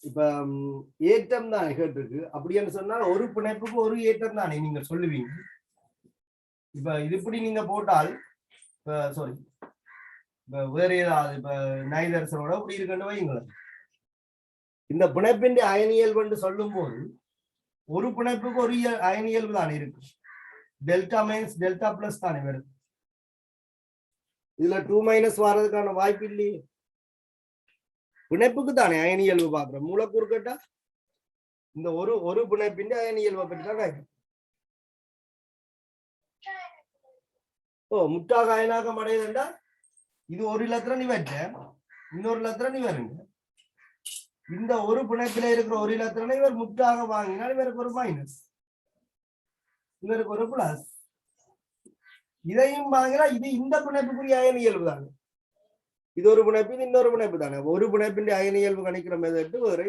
இப்ப ஏற்றம் தானே கேட்டிருக்கு. அப்படின்னு சொன்னால் ஒரு பிணைப்புக்கு ஒரு ஏற்றம் தானே நீங்க சொல்லுவீங்க. இப்ப இது இப்படி நீங்க போட்டால் சாரி இப்ப வேற ஏதாவது இப்ப நைதர்சனோட இப்படி இருக்குன்னு வைங்களேன். இந்த பிணைப்பின் அயனியல்பு என்று சொல்லும் போது ஒரு பிணைப்புக்கு ஒரு அயனியல்பு தானே இருக்கு. டெல்டா மைனஸ் டெல்டா பிளஸ் தானே வருது. இதுல 2- வர்றதுக்கான வாய்ப்பு இல்லையே. பிணைப்புக்கு தானே அயனியல்பு பாக்குறோம். மூலக்கூறு கேட்டா இந்த ஒரு பிணைப்பின் அயனியல்பை பற்றி தான் கேட்கும். முற்றாக அயனாக்கம் அடையுதுண்டா இது ஒரு இலத்திரம் நீ வச்ச, இன்னொரு இலத்திரம் நீ வருங்க. இந்த ஒரு பிணைப்பில இருக்கிற ஒரு இலத்திரனை இவர் முற்றாக வாங்கினால் இவருக்கு ஒரு மைனஸ், இவருக்கு ஒரு பிளஸ். இதையும் வாங்கினா இது இந்த பிணைப்புக்குரிய அயனியல்பு தானே. இது ஒரு பிணைப்பு, இன்னொரு பிணைப்பு தானே. ஒரு பிணைப்பின் அயனியல்பு கணிக்கிற மெதட்டு வேற,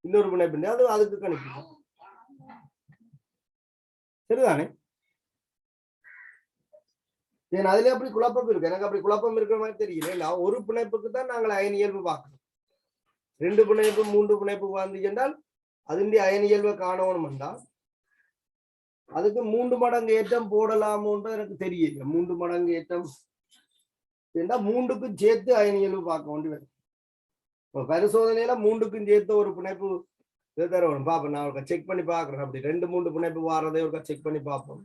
இன்னொரு பிணைப்பின் அதுக்கு கணிக்கும். சரிதானே? ஏன் அதுல அப்படி குழப்பம் இருக்கு. எனக்கு அப்படி குழப்பம் இருக்கிற மாதிரி தெரியல. ஒரு பிணைப்புக்கு தான் நாங்கள் அயனியல்பு பார்க்கணும். 2 பிணைப்பு 3 பிணைப்பு வந்து என்றால் அதனுடைய அயனியல்பை காணணும் என்றால் அதுக்கு 3 மடங்கு ஏற்றம் போடலாமோன்றது எனக்கு தெரியல. 3 மடங்கு ஏற்றம் என்றால் 3க்கும் சேர்த்து அயனியல்பு பார்க்க வேண்டி வரும். இப்போ பரிசோதனையில 3க்கும் சேர்த்து ஒரு பிணைப்பு தரணும். பார்ப்போம், நான் ஒரு செக் பண்ணி பார்க்குறேன். அப்படி 2-3 பிணைப்பு வாரதை ஒரு செக் பண்ணி பார்ப்போம்.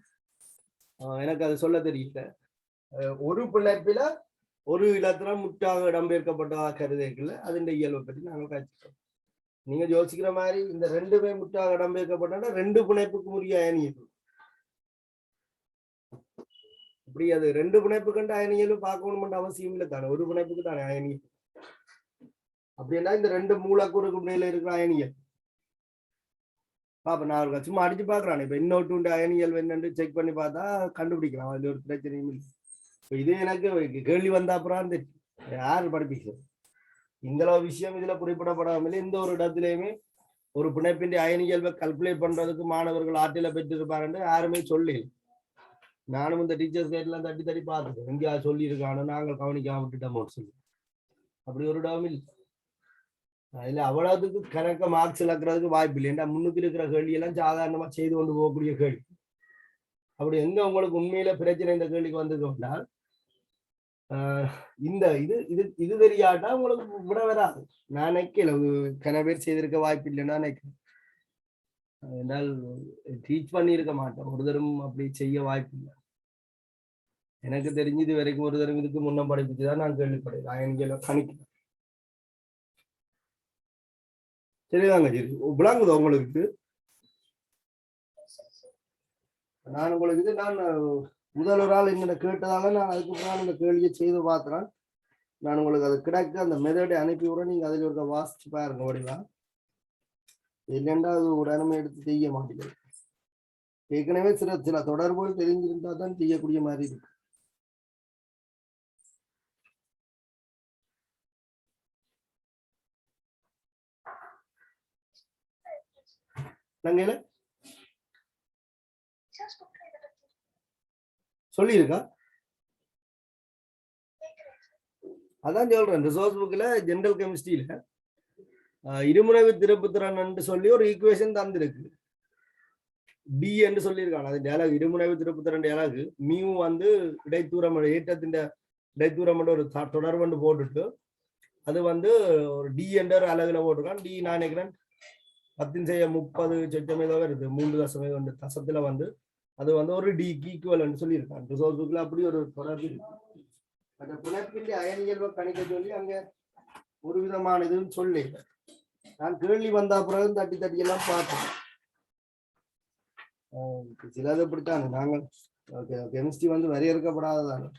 எனக்கு அது சொல்ல தெரியல. ஒரு பிணைப்பில ஒரு இலத்திரம் முற்றாக இடம்பெயர்க்கப்பட்டதாக கருதேக்கல அதன் இயல்பை பற்றி நாங்கள் கற்றுக்கிறோம். நீங்க யோசிக்கிற மாதிரி இந்த 2மே முற்றாக இடம்பெயர்க்கப்பட்ட 2 பிணைப்புக்கு உரிய அயனியல்பு. அப்படி அது 2 பிணைப்பு கண்டு அயனியல்பு பார்க்கணும்னு அவசியம் இல்லை தானே. ஒரு பிணைப்புக்கு தானே அயனியல்பு. அப்படின்னா இந்த 2 மூலக்கூறுக்கு மேல இருக்கிற அயனியல் பாப்ப நான் ஒரு சும்மா அடிச்சு பாக்குறான். இப்ப இன்னொட்டு உண்டு அயனியல் என்னன்னு செக் பண்ணி பார்த்தா கண்டுபிடிக்கலாம். அதுல ஒரு பிரச்சனையும் இல்லை. இப்ப இது எனக்கு கேள்வி வந்த அப்புறம் தெரியும் யாரு படிப்பிக்கிறது. இந்த விஷயம் இதுல குறிப்பிடப்படாமல் எந்த ஒரு இடத்துலயுமே ஒரு பிணைப்பின் அயனியல்வை கல்குலேட் பண்றதுக்கு மாணவர்கள் ஆற்றில பெற்றிருப்பாருன்னு யாருமே சொல்லி. நானும் இந்த டீச்சர்ஸ் கைட்லாம் தட்டி தட்டி பார்த்துட்டேன். எங்கேயா சொல்லி இருக்கானு நாங்கள் கவனிக்காம விட்டுட்டோம் சொல்லி. அப்படி ஒரு இடமும் இல்லை. அதுல அவ்வளவுக்கு கணக்க மார்க்ஸ் இழக்கிறதுக்கு வாய்ப்பு இல்லை. ஏன்னா முன்னுக்கு இருக்கிற கேள்வி எல்லாம் சாதாரணமா செய்து கொண்டு போகக்கூடிய கேள்வி. அப்படி எங்க உங்களுக்கு உண்மையில பிரச்சனை இந்த கேள்விக்கு வந்ததுன்னா இந்த இது இது இது தெரியாட்டா உங்களுக்கு விட வராது. நான் நினைக்கல கன பேர் செய்திருக்க வாய்ப்பு இல்லைன்னா நினைக்கிறேன். என்னால் டீச் பண்ணி இருக்க மாட்டேன். ஒரு தரம் அப்படி செய்ய வாய்ப்பு இல்லை. எனக்கு தெரிஞ்சு இது வரைக்கும் ஒரு தரம் இதுக்கு முன்ன படிப்பிச்சுதான் நான் கேள்விப்படையேன். அயனிகளை கணிக்கிறேன். சரிதாங்க. சரி விளங்குதோ உங்களுக்கு? நான் உங்களுக்கு நான் முதல் ஒரு ஆள் என்னோட கேட்டதால நான் அதுக்கப்புறம் இந்த கேள்வியை செய்து பார்த்துறேன். நான் உங்களுக்கு அது கிடைக்க அந்த மெதடை அனுப்பி விட நீங்க அதில் இருக்க வாசிச்சு பாருங்க வடிவா. இல்லைண்டா அது உடனே எடுத்து செய்ய மாட்டேங்குது. ஏற்கனவே சில தொடர்புகள் தெரிஞ்சிருந்தா தான் செய்யக்கூடிய மாதிரி இருக்கு. நாங்க சொல்லியிருக்கா? அதான் சொல்றேன். ரிசோர்ஸ் புக்ல ஜெனரல் கெமிஸ்ட்ரியில இருமுனைவு திருப்புத்திறன் சொல்லி ஒரு ஈக்குவேஷன் தந்திருக்கு. டி என்று சொல்லியிருக்காங்க. அது டேலாக் இருமுனைவு திருப்புத்திறன் டேலாக் மியூ வந்து இடைத்தூரம் ஏற்றத்தின் இடைத்தூரம் ஒரு தொடர்பு போட்டுட்டு அது வந்து ஒரு டி என்ற ஒரு அலகுல போட்டிருக்கான். டி நான் நினைக்கிறேன் 10 சொச்சம் ஏதோ வருது. 3 தசத்துல வந்து அது வந்து ஒரு டிக்கு ஈக்குவல் சொல்லியிருக்காங்க. ரிசோர்ஸ் புக்ல அப்படி ஒரு தொடர்பு இருக்கு. அந்த புலப்பின் அயனியல்வை கணிக்க சொல்லி அங்க ஒரு விதமான இதுன்னு சொல்லி நான் கேள்வி வந்த பிறகு தட்டி தட்டி எல்லாம் பார்த்தேன். சிலது இப்படித்தான். நாங்கள் கெமிஸ்ட்ரி வந்து வரையறுக்கப்படாததான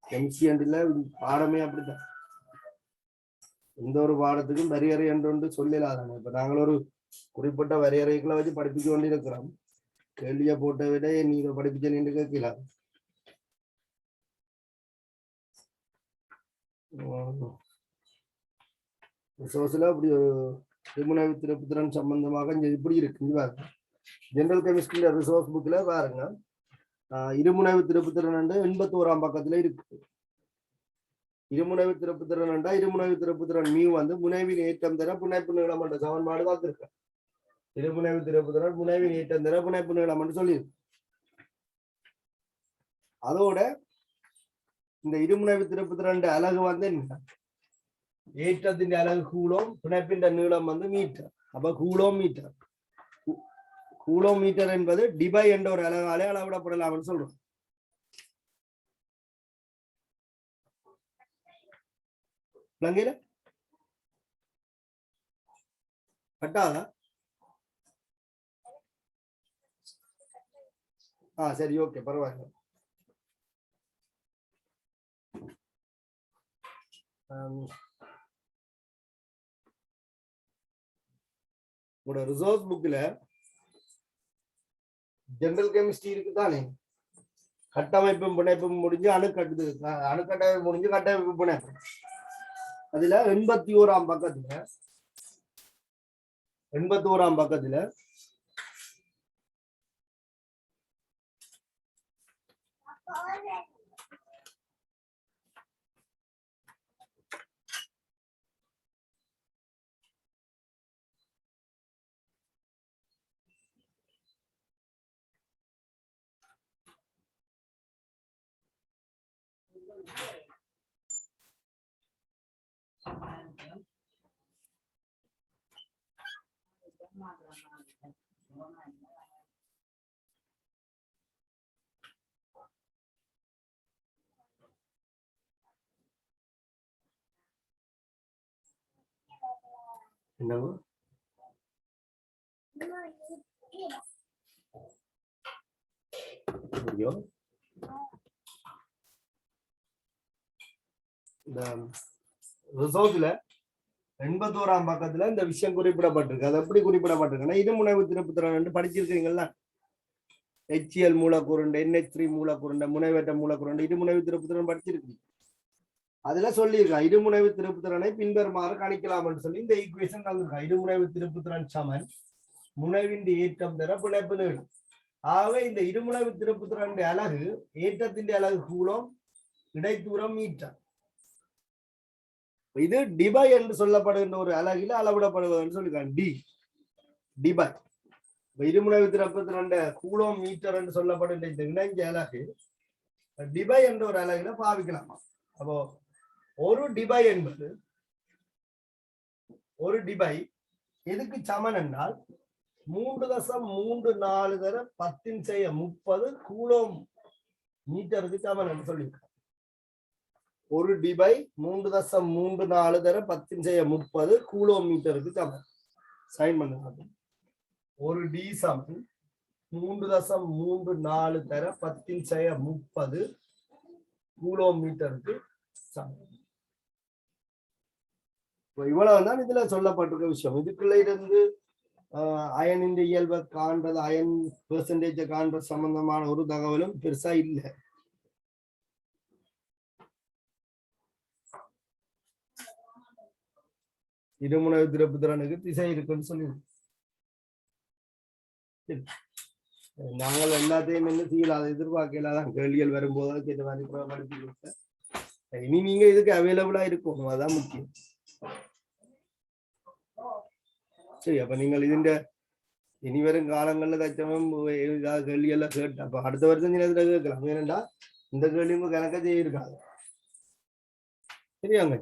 கெமிஸ்ட்ரி அண்டில் பாடமே அப்படித்தான். எந்த ஒரு பாடத்துக்கும் வரையறை என்று சொல்லலாதானே. இப்ப நாங்கள் ஒரு குறிப்பிட்ட வரையறைகளை வச்சு படிப்பிக்க வேண்டியிருக்கிறோம். கேள்வியை போட்ட விட நீ இதை படிப்பிச்ச நின்று கேட்கலாம். ரிசோர்ஸ்ல அப்படி ஒரு இருமுனைவு திருப்புத்திறன் சம்பந்தமாக இப்படி இருக்கு. ஜெனரல் கெமிஸ்ட்ரி ரிசோர்ஸ் புக்ல பாருங்க, இருமுனைவு திருப்புத்திறன் 81ஆம் பக்கத்துல இருக்கு. இருமுனைவு திருப்புத்திறன் இருமுனைவு திருப்புத்திறன் மியூ வந்து முனைவின் ஏற்றம் தர புனைப்பு நீளம் என்ற சமன்பாடு காத்திருக்க. இருமுனைவு திருப்புத்திறன் முனைவின் ஏற்றம் தர புனைப்பு நீளம் என்று சொல்லியிருக்கு. அதோட இந்த இருமுனைவு திருப்புத்திறன் அலகு வந்து என்ன? ஏற்றத்தின் அலகு கூலோம், பிணைப்பின் நீளம் வந்து மீட்டர். அப்ப கூலோமீட்டர். கூலோமீட்டர் என்பது டிபை என்ற ஒரு அலகாலே அளவிடப்படலாம் சொல்றோம். விளங்கல? கட்டாதா? சரி, ஓகே, பரவாயில்ல. உங்களோட ரிசோர்ஸ் புக்ல ஜெனரல் கெமிஸ்ட்ரி இருக்குதானே, கட்டமைப்பும் பிணைப்பும் முடிஞ்சு அணுக்கட்டமைப்பு முடிஞ்சு கட்டமைப்பு பிணைப்பு. அதுல 81ஆம் பக்கத்துல என்னவோ இந்த ரிசோர்ஸ்ல 81ஆம் பக்கத்துல இந்த விஷயம் குறிப்பிடப்பட்டிருக்கு. அது எப்படி குறிப்பிடப்பட்டிருக்குன்னா, இருமுனைவு திருப்புத்திறன் படிச்சிருக்கீங்களா? HCl மூலக்கூறுண்டு, NH3 மூலக்கூறுண்டு, முனைவற்ற மூலக்கூறுண்டு, இருமுனைவு திருப்புத்திறன் படிச்சிருக்கு. அதுல சொல்லியிருக்கா இருமுனைவு திருப்புத்திறனை பின்வருமாறு கணிக்கலாம் என்று சொல்லி இந்த ஈக்குவேஷன் தந்திருக்கா. இருமுனைவு திருப்புத்திறன் சமன் முனைவின் ஏற்றம் தர பிணைப்பு நீளம். ஆகவே இந்த இருமுனைவு திருப்புத்திறன் அலகு ஏற்றத்தின் அலகு கூலம், இடைத்தூரம் மீட்டர். இது டிபை என்று சொல்லப்படுகின்ற ஒரு அலகில் அளவிடப்படுவது சொல்லிருக்காங்க. டிபை இருமுனைவு திருப்புத்திறன் கூலம் மீட்டர் என்று சொல்லப்படுகின்ற இந்த இணைஞ்ச அலகு டிபை என்ற ஒரு அலகில பாவிக்கலாமா. அப்போ ஒரு டிபை என்பது ஒரு டிபை எதுக்கு சமன் என்றால் 3.34 தர 10⁻30 கூலோம் மீட்டருக்கு சமன் என்று சொல்லியிருக்காங்க. ஒரு டிபை 3.34 தர 10⁻30 கூலோம் மீட்டருக்கு சமன். சைன் பண்ணுங்க. ஒரு டி சமன் 3.34 தர 10⁻30 கூலோம் மீட்டருக்கு சமன். இவ்வளவுதான் இதுல சொல்லப்பட்டிருக்க விஷயம். இதுக்குள்ள இருந்து அயனின் இயல்பை காண்றது, அயன் பெர்சன்டேஜை காண்றது சம்பந்தமான ஒரு தகவலும் பெருசா இல்லை. இருமுனைவு திருப்புத்திறனுக்கு திசை இருக்குன்னு சொல்லி நாங்கள் எல்லாத்தையும் என்ன செய்யலாம், அதை எதிர்பார்க்கலாதான். கேள்விகள் வரும்போது கேட்ட மாதிரி இனி நீங்க இதுக்கு அவைலபிளா இருக்கணும், அதான் முக்கியம். சரி, அப்ப நீங்கள் இதுண்ட இனி வரும் காலங்கள்ல தச்சமும் ஏதாவது கேள்வி எல்லாம் கேட்டு அப்ப அடுத்த வருஷம் இதுல கேட்கலாம். ஏனென்றா இந்த கேள்வியும் கணக்க செய்யிருக்காங்க. சரியாங்க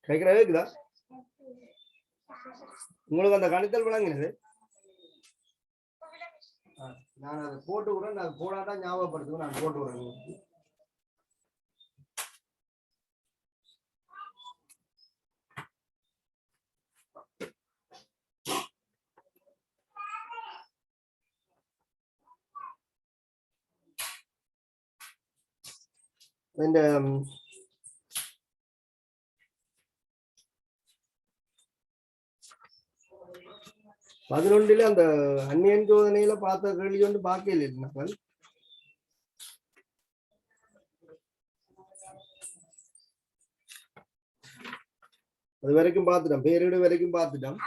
கேட்கிற கேக்குதா? உங்களுக்கு அந்த கணித்தல் விளங்கினது நான் அதை போட்டு விடுறேன். நான் போடாதான் ஞாபகப்படுத்துவேன். நான் போட்டு விடுறேன். இந்த 11 அந்த அந்நியன் சோதனையில பார்த்த கேள்வி ஒன்று பார்க்கல. நாங்கள் அது வரைக்கும் பார்த்துட்டோம், பேரிடு வரைக்கும் பார்த்துட்டோம்.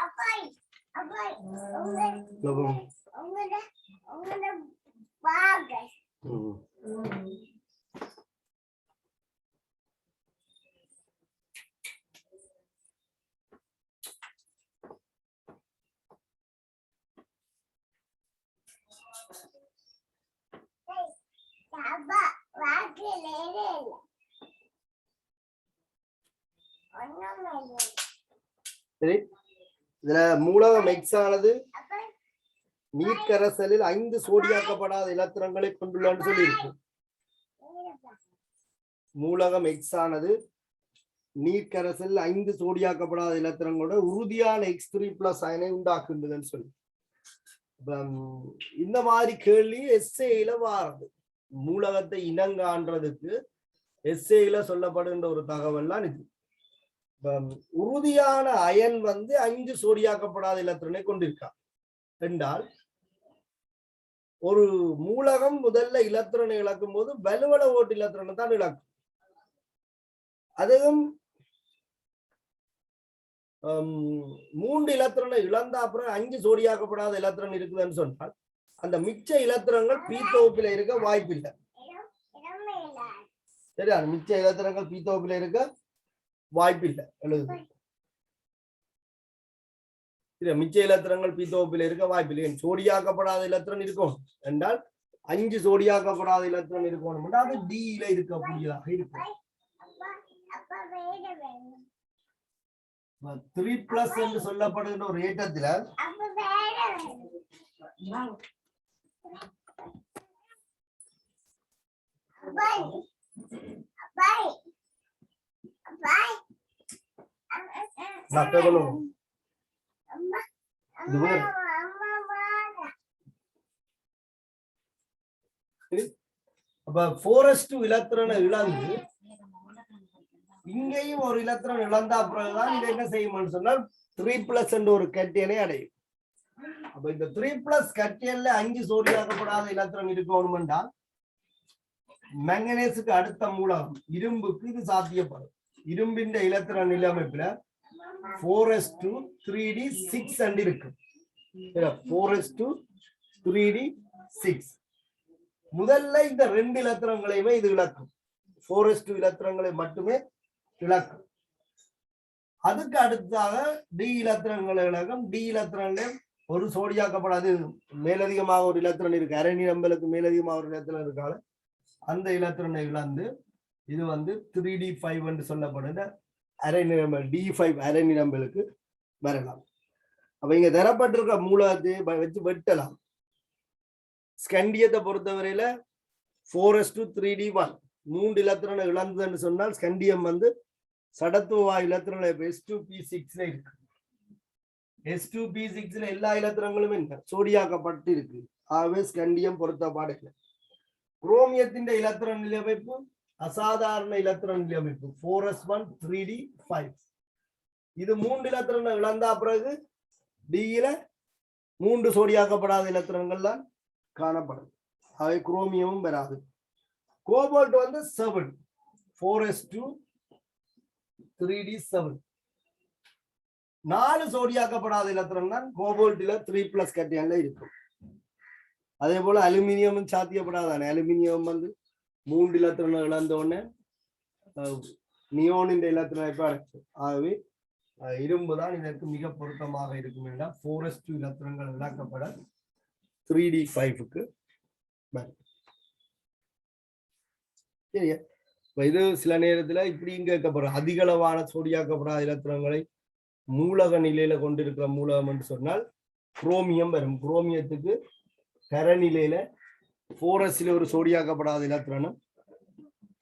சரி, இதுல மூலகம் எக்ஸ் ஆனது நீர்க்கரசலில் 5 சோடியாக்கப்படாத இலத்திரங்களை கொண்டுள்ளான்னு சொல்லி இருக்கு. மூலகம் எக்ஸ் ஆனது நீர்க்கரசலில் 5 சோடியாக்கப்படாத இலத்திரங்களோட உறுதியான X3+ அயனை உண்டாக்குன்றதுன்னு சொல்லி இந்த மாதிரி கேள்வி எஸ்ஏல வாரது. மூலகத்தை இனங்காண்றதுக்கு எஸ்ஏல சொல்லப்படுகின்ற ஒரு தகவல்லாம் இது. உறுதியான அயன் 5 சோடியாக்கப்படாத இலத்திரனை கொண்டிருக்கா என்றால் ஒரு மூலகம் முதல்ல இலத்திரனை இழக்கும் போது வலுவள ஓட்டு இலத்திரனை தான் இழக்கும். அதுவும் 3 இலத்திரனை இழந்த அப்புறம் 5 சோடியாக்கப்படாத இலத்திரன் இருக்குதுன்னு சொன்னால் அந்த மிச்ச இலத்திரங்கள் பி தொகுப்பில இருக்க வாய்ப்பில்லை. சரியா? மிச்ச இலத்திரங்கள் பி தொகுப்பில இருக்க வாய்ப்பில்லை. எழுது மிச்ச இலத்திரங்கள் பி தொகுப்பில் இருக்க வாய்ப்பில்லை. சோடியாக்கப்படாத இலத்திரன் இருக்கும் என்றால் 5 சோடியாக்கப்படாத இலத்திரன் இருக்கணும். அது டியில இருக்கக்கூடியதாக இருக்கும். 3+ என்று சொல்லப்படுகின்ற ஒரு ஏற்றத்துல அப்ப 4s2 இலத்திரனை இழந்து இங்கேயும் ஒரு இலத்திரன் இழந்தா பிறகுதான் இது என்ன செய்யும்னு சொன்னால் 3+ என்ற ஒரு கட்டியனை அடையும். அப்ப இந்த 3+ கட்டியல்ல 5 சோடியாக்கப்படாத இலத்திரன் இருக்கணும்னா மேங்கனீசுக்கு அடுத்த மூலம் இரும்புக்கு இது சாத்தியப்படும். இரும்பின் இலத்திரன் நிலையமைப்புல 4s2 3d6 இருக்கு. 4s2 3d6 முதல்ல இந்த 2 இலத்திரங்களையுமே இது இழக்கும். 4s2 இலத்திரங்களை மட்டுமே இழக்கும். அதுக்கு அடுத்தாக டி இலத்திரங்களை இழக்கும். டி இலத்திரங்களே ஒரு சோடியாக்கப்படாது மேலதிகமாக ஒரு இலத்திரன் இருக்கு. அரணி நம்பலுக்கு மேலதிகமாக ஒரு இலத்திரன் இருக்கால அந்த இலத்திரனை இழந்து இது 3d5 என்று சொல்லப்படுகிற அரணி நம்பல் D5 அரணி நம்பலுக்கு வரலாம். அப்ப இங்க தரப்பட்டிருக்க மூலத்தை வச்சு வெட்டலாம். ஸ்கண்டியத்தை பொறுத்தவரையில 4s2 3d1 3 இலத்திரனை இழந்ததுன்னு சொன்னால் ஸ்கண்டியம் சடத்துவ இலத்திரங்களை S2p6 இருக்கு. S2p6 எல்லா இலத்திரங்களும் என்ன சோடியாக்கப்பட்டு இருக்கு. ஆகவே ஸ்கண்டியம் பொருத்தப்பாடு இல்லை. குரோமியத்தின் இலத்திரன் நிலையமைப்பு அசாதாரண இலத்திரன் நிலையமைப்பு 4s1 3d5 இது 3 இலத்திரனை இழந்தா பிறகு டியில 3 சோடியாக்கப்படாத இலத்திரங்கள் தான் காணப்படும். அவை குரோமியமும் பெறாது. கோபால்ட் 7 4s2 3d7 4 சோடியாக்கப்படாத இலத்திரன் தான் கோபால்ட்ல 3+ கட்டியல்ல இருக்கும். அதே போல அலுமினியமும் சாத்தியப்படாதானே. அலுமினியம் 3 இலத்திரனை இழந்த உடனே நியோனின் இலத்திரனை அடைக்கும். ஆகவே இரும்பு தான் இதற்கு மிக பொருத்தமாக இருக்கும். 4s2 இலத்திரங்கள் இழக்கப்பட 3d5க்கு சரியா. இது சில நேரத்துல இப்படியும் கேட்கப்படும். அதிகளவான சோடியாக்கப்படாத இலத்திரங்களை மூலக நிலையில கொண்டிருக்கிற மூலகம் என்று சொன்னால் குரோமியம் வரும். குரோமியத்துக்கு கரநிலையில 4s ஒரு சோடியாக்கப்படாத இலத்திரனும்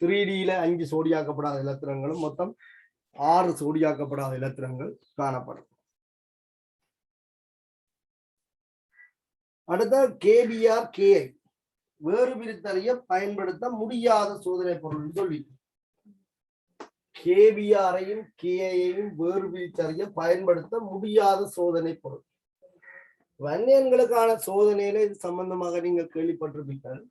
3dல 5 சோடியாக்கப்படாத இலத்திரங்களும் மொத்தம் 6 சோடியாக்கப்படாத இலத்திரங்கள் காணப்படும். அடுத்த KBr KI வேறு பிரித்தறிய பயன்படுத்த முடியாத சோதனை பொருள் சொல்லி KBRையும் KIயையும் வேறு பிரித்தறிய பயன்படுத்த முடியாத சோதனை பொருள். வன்னியன்களுக்கான சோதனையில இது சம்பந்தமாக நீங்கள் கேள்விப்பட்டிருப்பீர்கள்.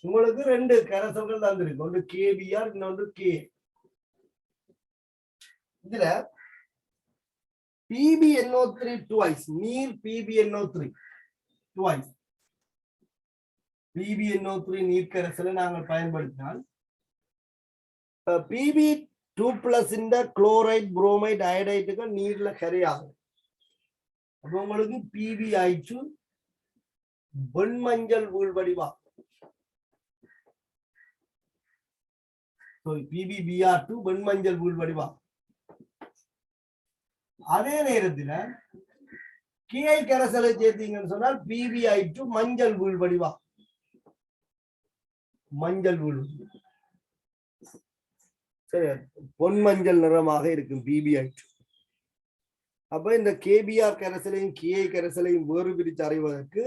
உங்களுக்கு 2 கரைசல்கள் தந்திருக்கு. ஒன்று KBr இன்னொன்று KI. இதுல PbNO3 twice நீர் PbNO3 twice PbNO3 நீர் கரைசலை நாங்கள் பயன்படுத்தினால் Pb2+ இந்த குளோரைட் புரோமைட் அயோடைட்டுகள் நீர்ல கரையாகும். அப்போ உங்களுக்கு PbI2 வெண்மஞ்சள் வீழ்வடிவா PbBr2 வெண்மஞ்சள் வீழ்வடிவா. அதே நேரத்தில் KI கரைசலை சேர்த்தீங்கன்னு சொன்னால் PbI2 மஞ்சள் வீழ்வடிவா மஞ்சள் வீழ்வடிவா சரி பொன்மஞ்சள் நிறமாக இருக்கும் PbI2. அப்ப இந்த KBr கரைசலையும் KI கரைசலையும் வேறு பிரித்து அறிவதற்கு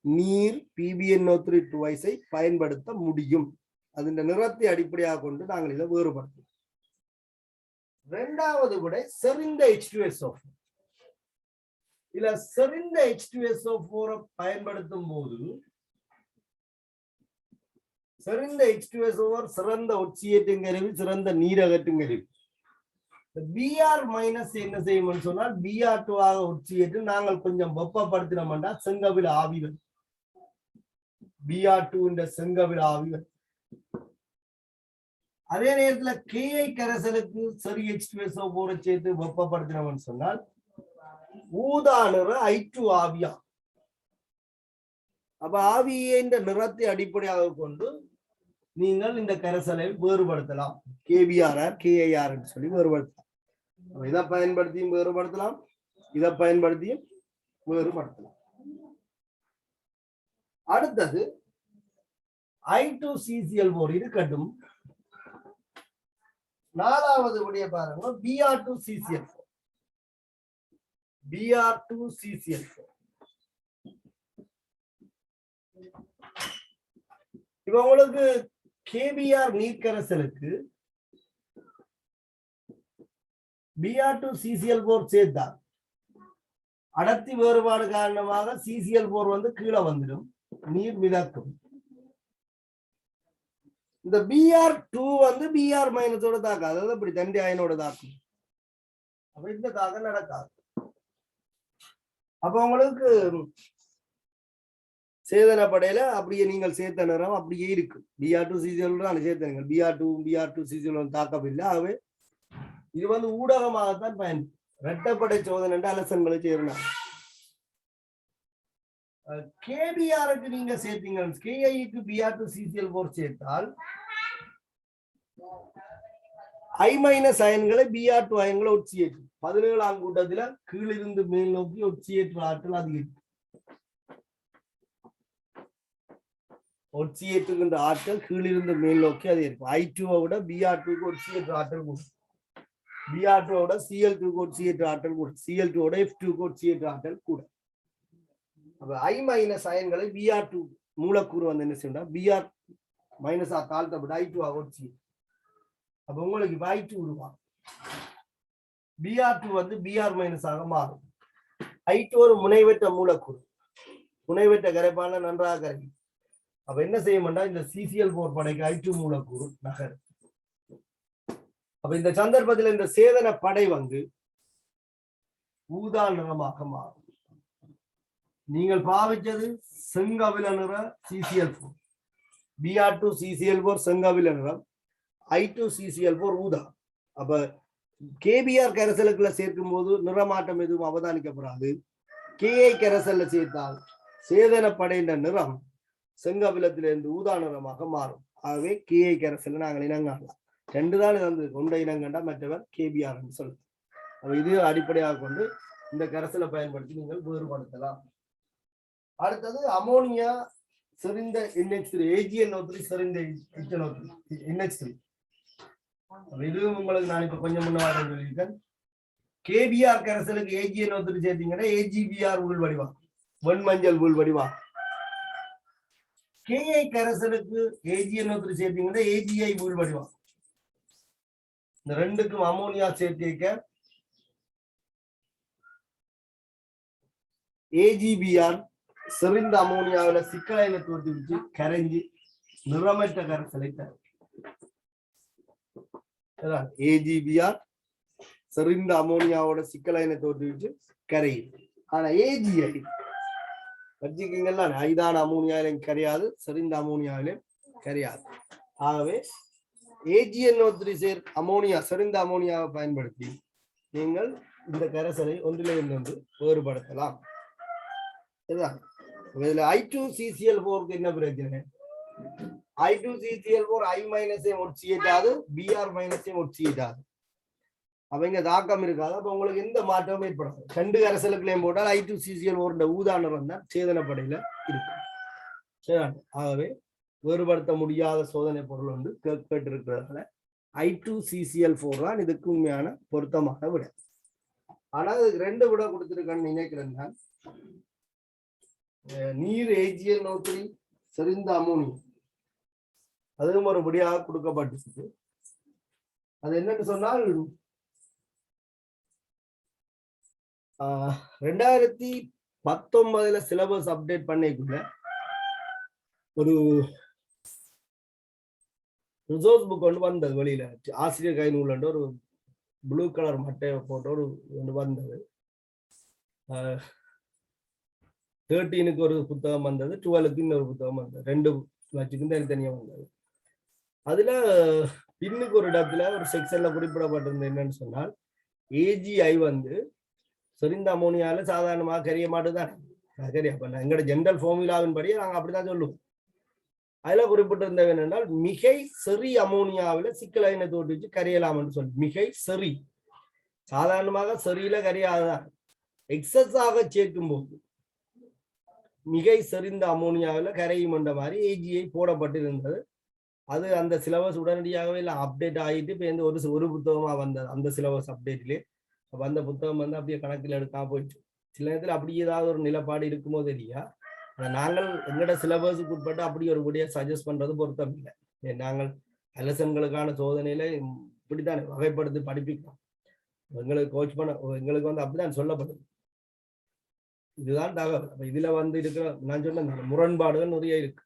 நீர் PbNO3 twice பயன்படுத்த முடியும். அதன் நிறத்தை அடிப்படையாக கொண்டு நாங்கள் இதை வேறுபடுத்தோம். இரண்டாவது விட செறிந்த H2SO4. இல்ல செறிந்த H2SO4 பயன்படுத்தும் போது செறிந்த H2SO4 சிறந்த ஒட்சியேற்றும் கருவி, சிறந்த நீரகற்றும் கருவி. Br- என்ன செய்யும் சொன்னால் Br2 ஆக ஒட்சியேற்று நாங்கள் கொஞ்சம் வெப்பப்படுத்தினோம்னா செங்கவில ஆவிகள் Br2 செங்கவில ஆவிகள். அதே நேரத்துல KI கரைசலுக்கு சரி H2SO4 சேர்த்து வெப்பப்படுத்தினோம்னு சொன்னால் ஊதா நிற I2 ஆவியா. அப்ப ஆவியின் நிறத்தை அடிப்படையாக கொண்டு நீங்கள் இந்த கரைசலை வேறுபடுத்தலாம். KBr KIR சொல்லி வேறுபடுத்தலாம். இதை பயன்படுத்தியும் வேறுபடுத்தலாம், இதை பயன்படுத்தியும் வேறுபடுத்தலாம். அடுத்தது I2CCl4 இருக்கட்டும். நாலாவது விடைய பாருங்க Br2CCl4. Br2CCl4 இப்ப உங்களுக்கு KBr நீர்க்கரைசலுக்கு Br2CCl4 சேர்த்தால் அடர்த்தி வேறுபாடு காரணமாக CCl4 வந்து கீழே வந்துடும், நீர் மிதக்கும். இந்த Br2 வந்து Br மைனஸோட தாக்கம், அதாவது இப்படி தண்டி அயனோட தாக்கம். அப்ப இந்த தாக்கம் நடக்காது. அப்ப உங்களுக்கு சேதனப்படையில அப்படியே நீங்கள் சேர்த்த நிறம் அப்படியே இருக்கு. Br2CCl தான் சேர்த்தனீங்க. Br2CCl தாக்கம் இல்லை. ஆகவே இது வந்து ஊடகமாகத்தான் பயன்படும். இரட்டைப்படை சோதனை என்று அலசன்களை சேர்ந்தாங்க. KBrக்கு நீங்க சேர்த்தீங்க, KIக்கு Br2CCl4 சேர்த்தால் I- அயன்களை Br2 அயன்களை ஒட்சியேற்றும். 17ஆம் கூட்டத்துல கீழிருந்து மேல் நோக்கி ஒட்சியேற்ற ஆற்றல் அதிகரிக்கும். ஒட்சியேற்றுகின்ற ஆற்றல் கீழிருந்து மேல் நோக்கி அதிகரிக்கும். I2 விட Br2க்கு ஒட்சியேற்ற ஆற்றல் கூடும். Br2 விட Cl2க்கு ஒட்சியேற்ற ஆற்றல் கூடும். Cl2 விட F2க்கு ஒட்சியேற்ற ஆற்றல் கூடும். அப்ப I- அயன்களை Br2 மூலக்கூறு வந்து என்ன செய்யணும், Br- தாழ்த்தப்பட்டு I2 ஒட்சியேற்றும். அப்ப உங்களுக்கு I2 உருவாகும். Br2 வந்து Br- ஆக மாறும். I2 ஒரு முனைவற்ற மூலக்கூறு, முனைவற்ற கரைப்பான நன்றாக கரைக்கும். அப்ப என்ன செய்யும்னா இந்த CCl4 படைக்கு I2 மூலக்கூறு நகரும். அப்ப இந்த சந்தர்ப்பத்தில் இந்த சேதன படை வந்து ஊதா நிறமாக மாறும். நீங்கள் பாவிச்சது செங்கவில நிற CCl4, Br2CCl4 செங்கவில நிறம், I2CCl4 ஊதா. அப்ப KBr கரைசலுக்குள்ள சேர்க்கும் போது நிறமாட்டம் எதுவும் அவதானிக்கப்படாது. KI கரைசல்ல சேர்த்தால் சேதன படையின் நிறம் செங்கவிலத்திலிருந்து ஊதா நிறமாக மாறும். ஆகவே KI கரைசல் நாங்கள் இனங்காணலாம். ரெண்டு தான் வந்து கொண்ட இனங்கண்டா, மற்றவர் KBr என்று சொல்லுது. அப்ப இது அடிப்படையாக கொண்டு இந்த கரைசலை பயன்படுத்தி நீங்கள் வேறுபடுத்தலாம். அடுத்தது அமோனியா செறிந்த NH3, AgNO3 செறிந்த NH3. இதுவும் உங்களுக்கு நான் இப்ப கொஞ்சம் முன்னாடி சொல்லியிருக்கேன். KBr கரைசலுக்கு AgNO3 சேர்த்தீங்கன்னா AgBr உள் வடிவா, வெண்மஞ்சள் உள் வடிவா. KI கரைசலுக்கு AgNO3 சேர்த்தீங்கன்னா AgI உள் வடிவா. இந்த ரெண்டுக்கும் அமோனியா சேர்த்திருக்க AgBr செறிந்த அமோனியாவில சிக்கலையில தோட்டி வச்சு கரைஞ்சி நிறமற்ற கரைசலை தரும். AgBr செறிந்த அமோனியாவோட சிக்கலைனை தோட்டி வச்சு கரையுது. ஆனா AgI வச்சுக்கீங்கல்ல, ஐதான அமோனியாவிலும் கரையாது, செறிந்த அமோனியாவிலும் கரையாது. ஆகவே AgNO3 சேர் அமோனியா செறிந்த அமோனியாவை பயன்படுத்தி நீங்கள் இந்த கரைசலை ஒன்றிலிருந்து வேறுபடுத்தலாம். இதுல I2CCl4க்கு என்ன பிரச்சனை? I2CCl4 I- ஒட்சியேட்டாது, Br- ஒட்சியேட்டாது. அப்ப இங்க தாக்கம் இருக்காது. அப்ப உங்களுக்கு எந்த மாற்றமும் ஏற்படாது. ரெண்டு கரைசலுக்குள்ளேயும் போட்டால் I2CCl4 ஊதா நிறம் தான் சேதனப்படையில இருக்கும். ஆகவே வேறுபடுத்த முடியாத சோதனை பொருள் வந்து கேட்டிருக்கிறதுனால I2CCl4 தான் இதுக்கு உண்மையான பொருத்தமான விட. ஆனா இதுக்கு ரெண்டு விட கொடுத்திருக்கேன்னு நினைக்கிறேன் நான். நீர் AgNO3 செறிந்த அமோனியா அதுவும் ஒரு விடையாக கொடுக்கப்பட்டிருக்கு. அது என்னன்னு சொன்னால் 2019 சிலபஸ் அப்டேட் பண்ணிக்குள்ள ஒரு ரிசோர்ஸ் புக் ஒன்று வந்தது வெளியில, ஆசிரியர் கை நூல் ஒரு ப்ளூ கலர் மட்டையை போட்ட ஒரு ஒன்று வந்தது. 13க்கு ஒரு புத்தகம் வந்தது, 12க்கு இன்னொரு புத்தகம் வந்தது. ரெண்டு வச்சுக்கும் தனித்தனியா வந்தது. அதுல பின்னுக்கு ஒரு இடத்துல ஒரு செக்ஷன்ல குறிப்பிடப்பட்டிருந்தது என்னன்னு சொன்னால் AgI வந்து செறிந்த அமோனியால சாதாரணமாக கரிய மாட்டுதான் கரிய. அப்ப எங்களோட ஜெனரல் ஃபார்முலாவின் படி நாங்க அப்படிதான் சொல்லுவோம். அதுல குறிப்பிட்டிருந்தது என்னென்றால் மிகை செறி அமோனியாவில சிக்கலைனை தோட்டி வச்சு கரையலாம் என்று சொல்லி. மிகை செறி சாதாரணமாக செறியில கரையாதான், எக்ஸஸ் ஆக சேர்க்கும் போது மிகை செறிந்த அமோனியாவில கரையும் என்ற மாதிரி AgI போடப்பட்டிருந்தது. அது அந்த சிலபஸ் உடனடியாகவே இல்லை அப்டேட் ஆகிட்டு இப்போ எந்த ஒரு புத்தகமா வந்தது அந்த சிலபஸ் அப்டேட்லேயே. அப்போ அந்த புத்தகம் வந்து அப்படியே கணக்கில் எடுக்காம போயிடுச்சு. சில நேரத்தில் அப்படி ஏதாவது ஒரு நிலப்பாடு இருக்குமோ தெரியா. நாங்கள் எங்களோட சிலபஸுக்கு உட்பட்டு அப்படி ஒரு கூடிய சஜஸ்ட் பண்றது பொருத்தம் இல்லை. நாங்கள் அலசன்களுக்கான சோதனையில இப்படித்தான் வகைப்படுத்தி படிப்பிக்கலாம். எங்களுக்கு கோச் பண்ண எங்களுக்கு வந்து அப்படிதான் சொல்லப்படுது. இதுதான் தகவல். அப்ப இதுல வந்து இருக்கிற நான் சொன்ன முரண்பாடுகள் நிறைய இருக்கு.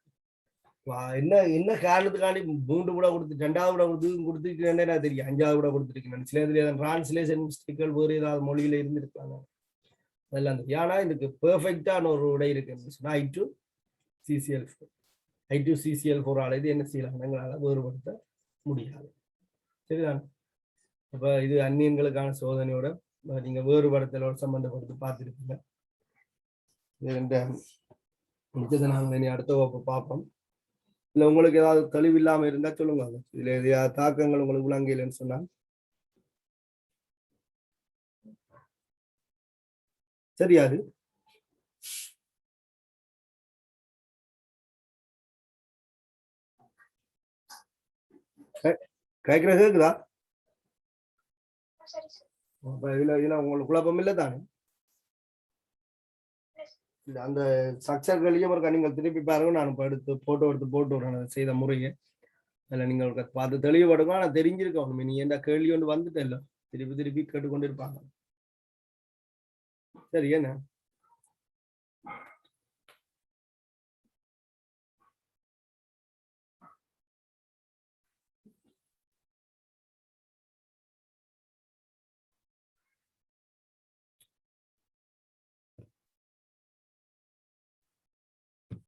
என்ன என்ன காரணத்துக்காண்டி 3 விட கொடுத்து 2வது விட கொடுத்துருக்கேன்னு எனக்கு தெரியும். 5வது விட கொடுத்துருக்கேன். சில இதுல டிரான்ஸ்லேஷன் மிஸ்டேக்கள் வேறு ஏதாவது மொழியில இருந்திருக்காங்க. அதெல்லாம் தெரியும். ஆனா இதுக்கு பெர்ஃபெக்டான ஒரு விடை இருக்குன்னு சொன்னா I2CCL4. I2CCL4 இது என்ன செய்யலாம் எங்களால் வேறுபடுத்த முடியாது. சரிதான். அப்ப இது அந்நியன்களுக்கான சோதனையோட நீங்க வேறுபடுத்தலோட சம்பந்தப்படுத்தி பார்த்துருப்பீங்க. நாங்கள் இனி அடுத்த வகுப்பு பார்ப்போம். இல்ல உங்களுக்கு ஏதாவது தெளிவு இல்லாம இருந்தா சொல்லுங்க. இதுல ஏதாவது தாக்கங்கள் உங்களுக்கு விளங்கலைன்னு சொன்னா சரியாது. கேட்கறது கேக்குதா? இதுல உங்களுக்கு குழப்பம் இல்லை தானே? அந்த ஸ்ட்ரக்சர்களையும் ஒரு நீங்கள் திருப்பி பாருங்க. நான் இப்போ எடுத்து போட்டோ விடுறேன் செய்த முறையை. அதில் நீங்கள் பார்த்து தெளிவுபடுங்க. ஆனால் தெரிஞ்சிருக்கணும். நீ எந்த கேள்வி ஒன்று வந்துட்டு இல்லை திருப்பி கேட்டுக்கொண்டு இருப்பாங்க. சரி என்ன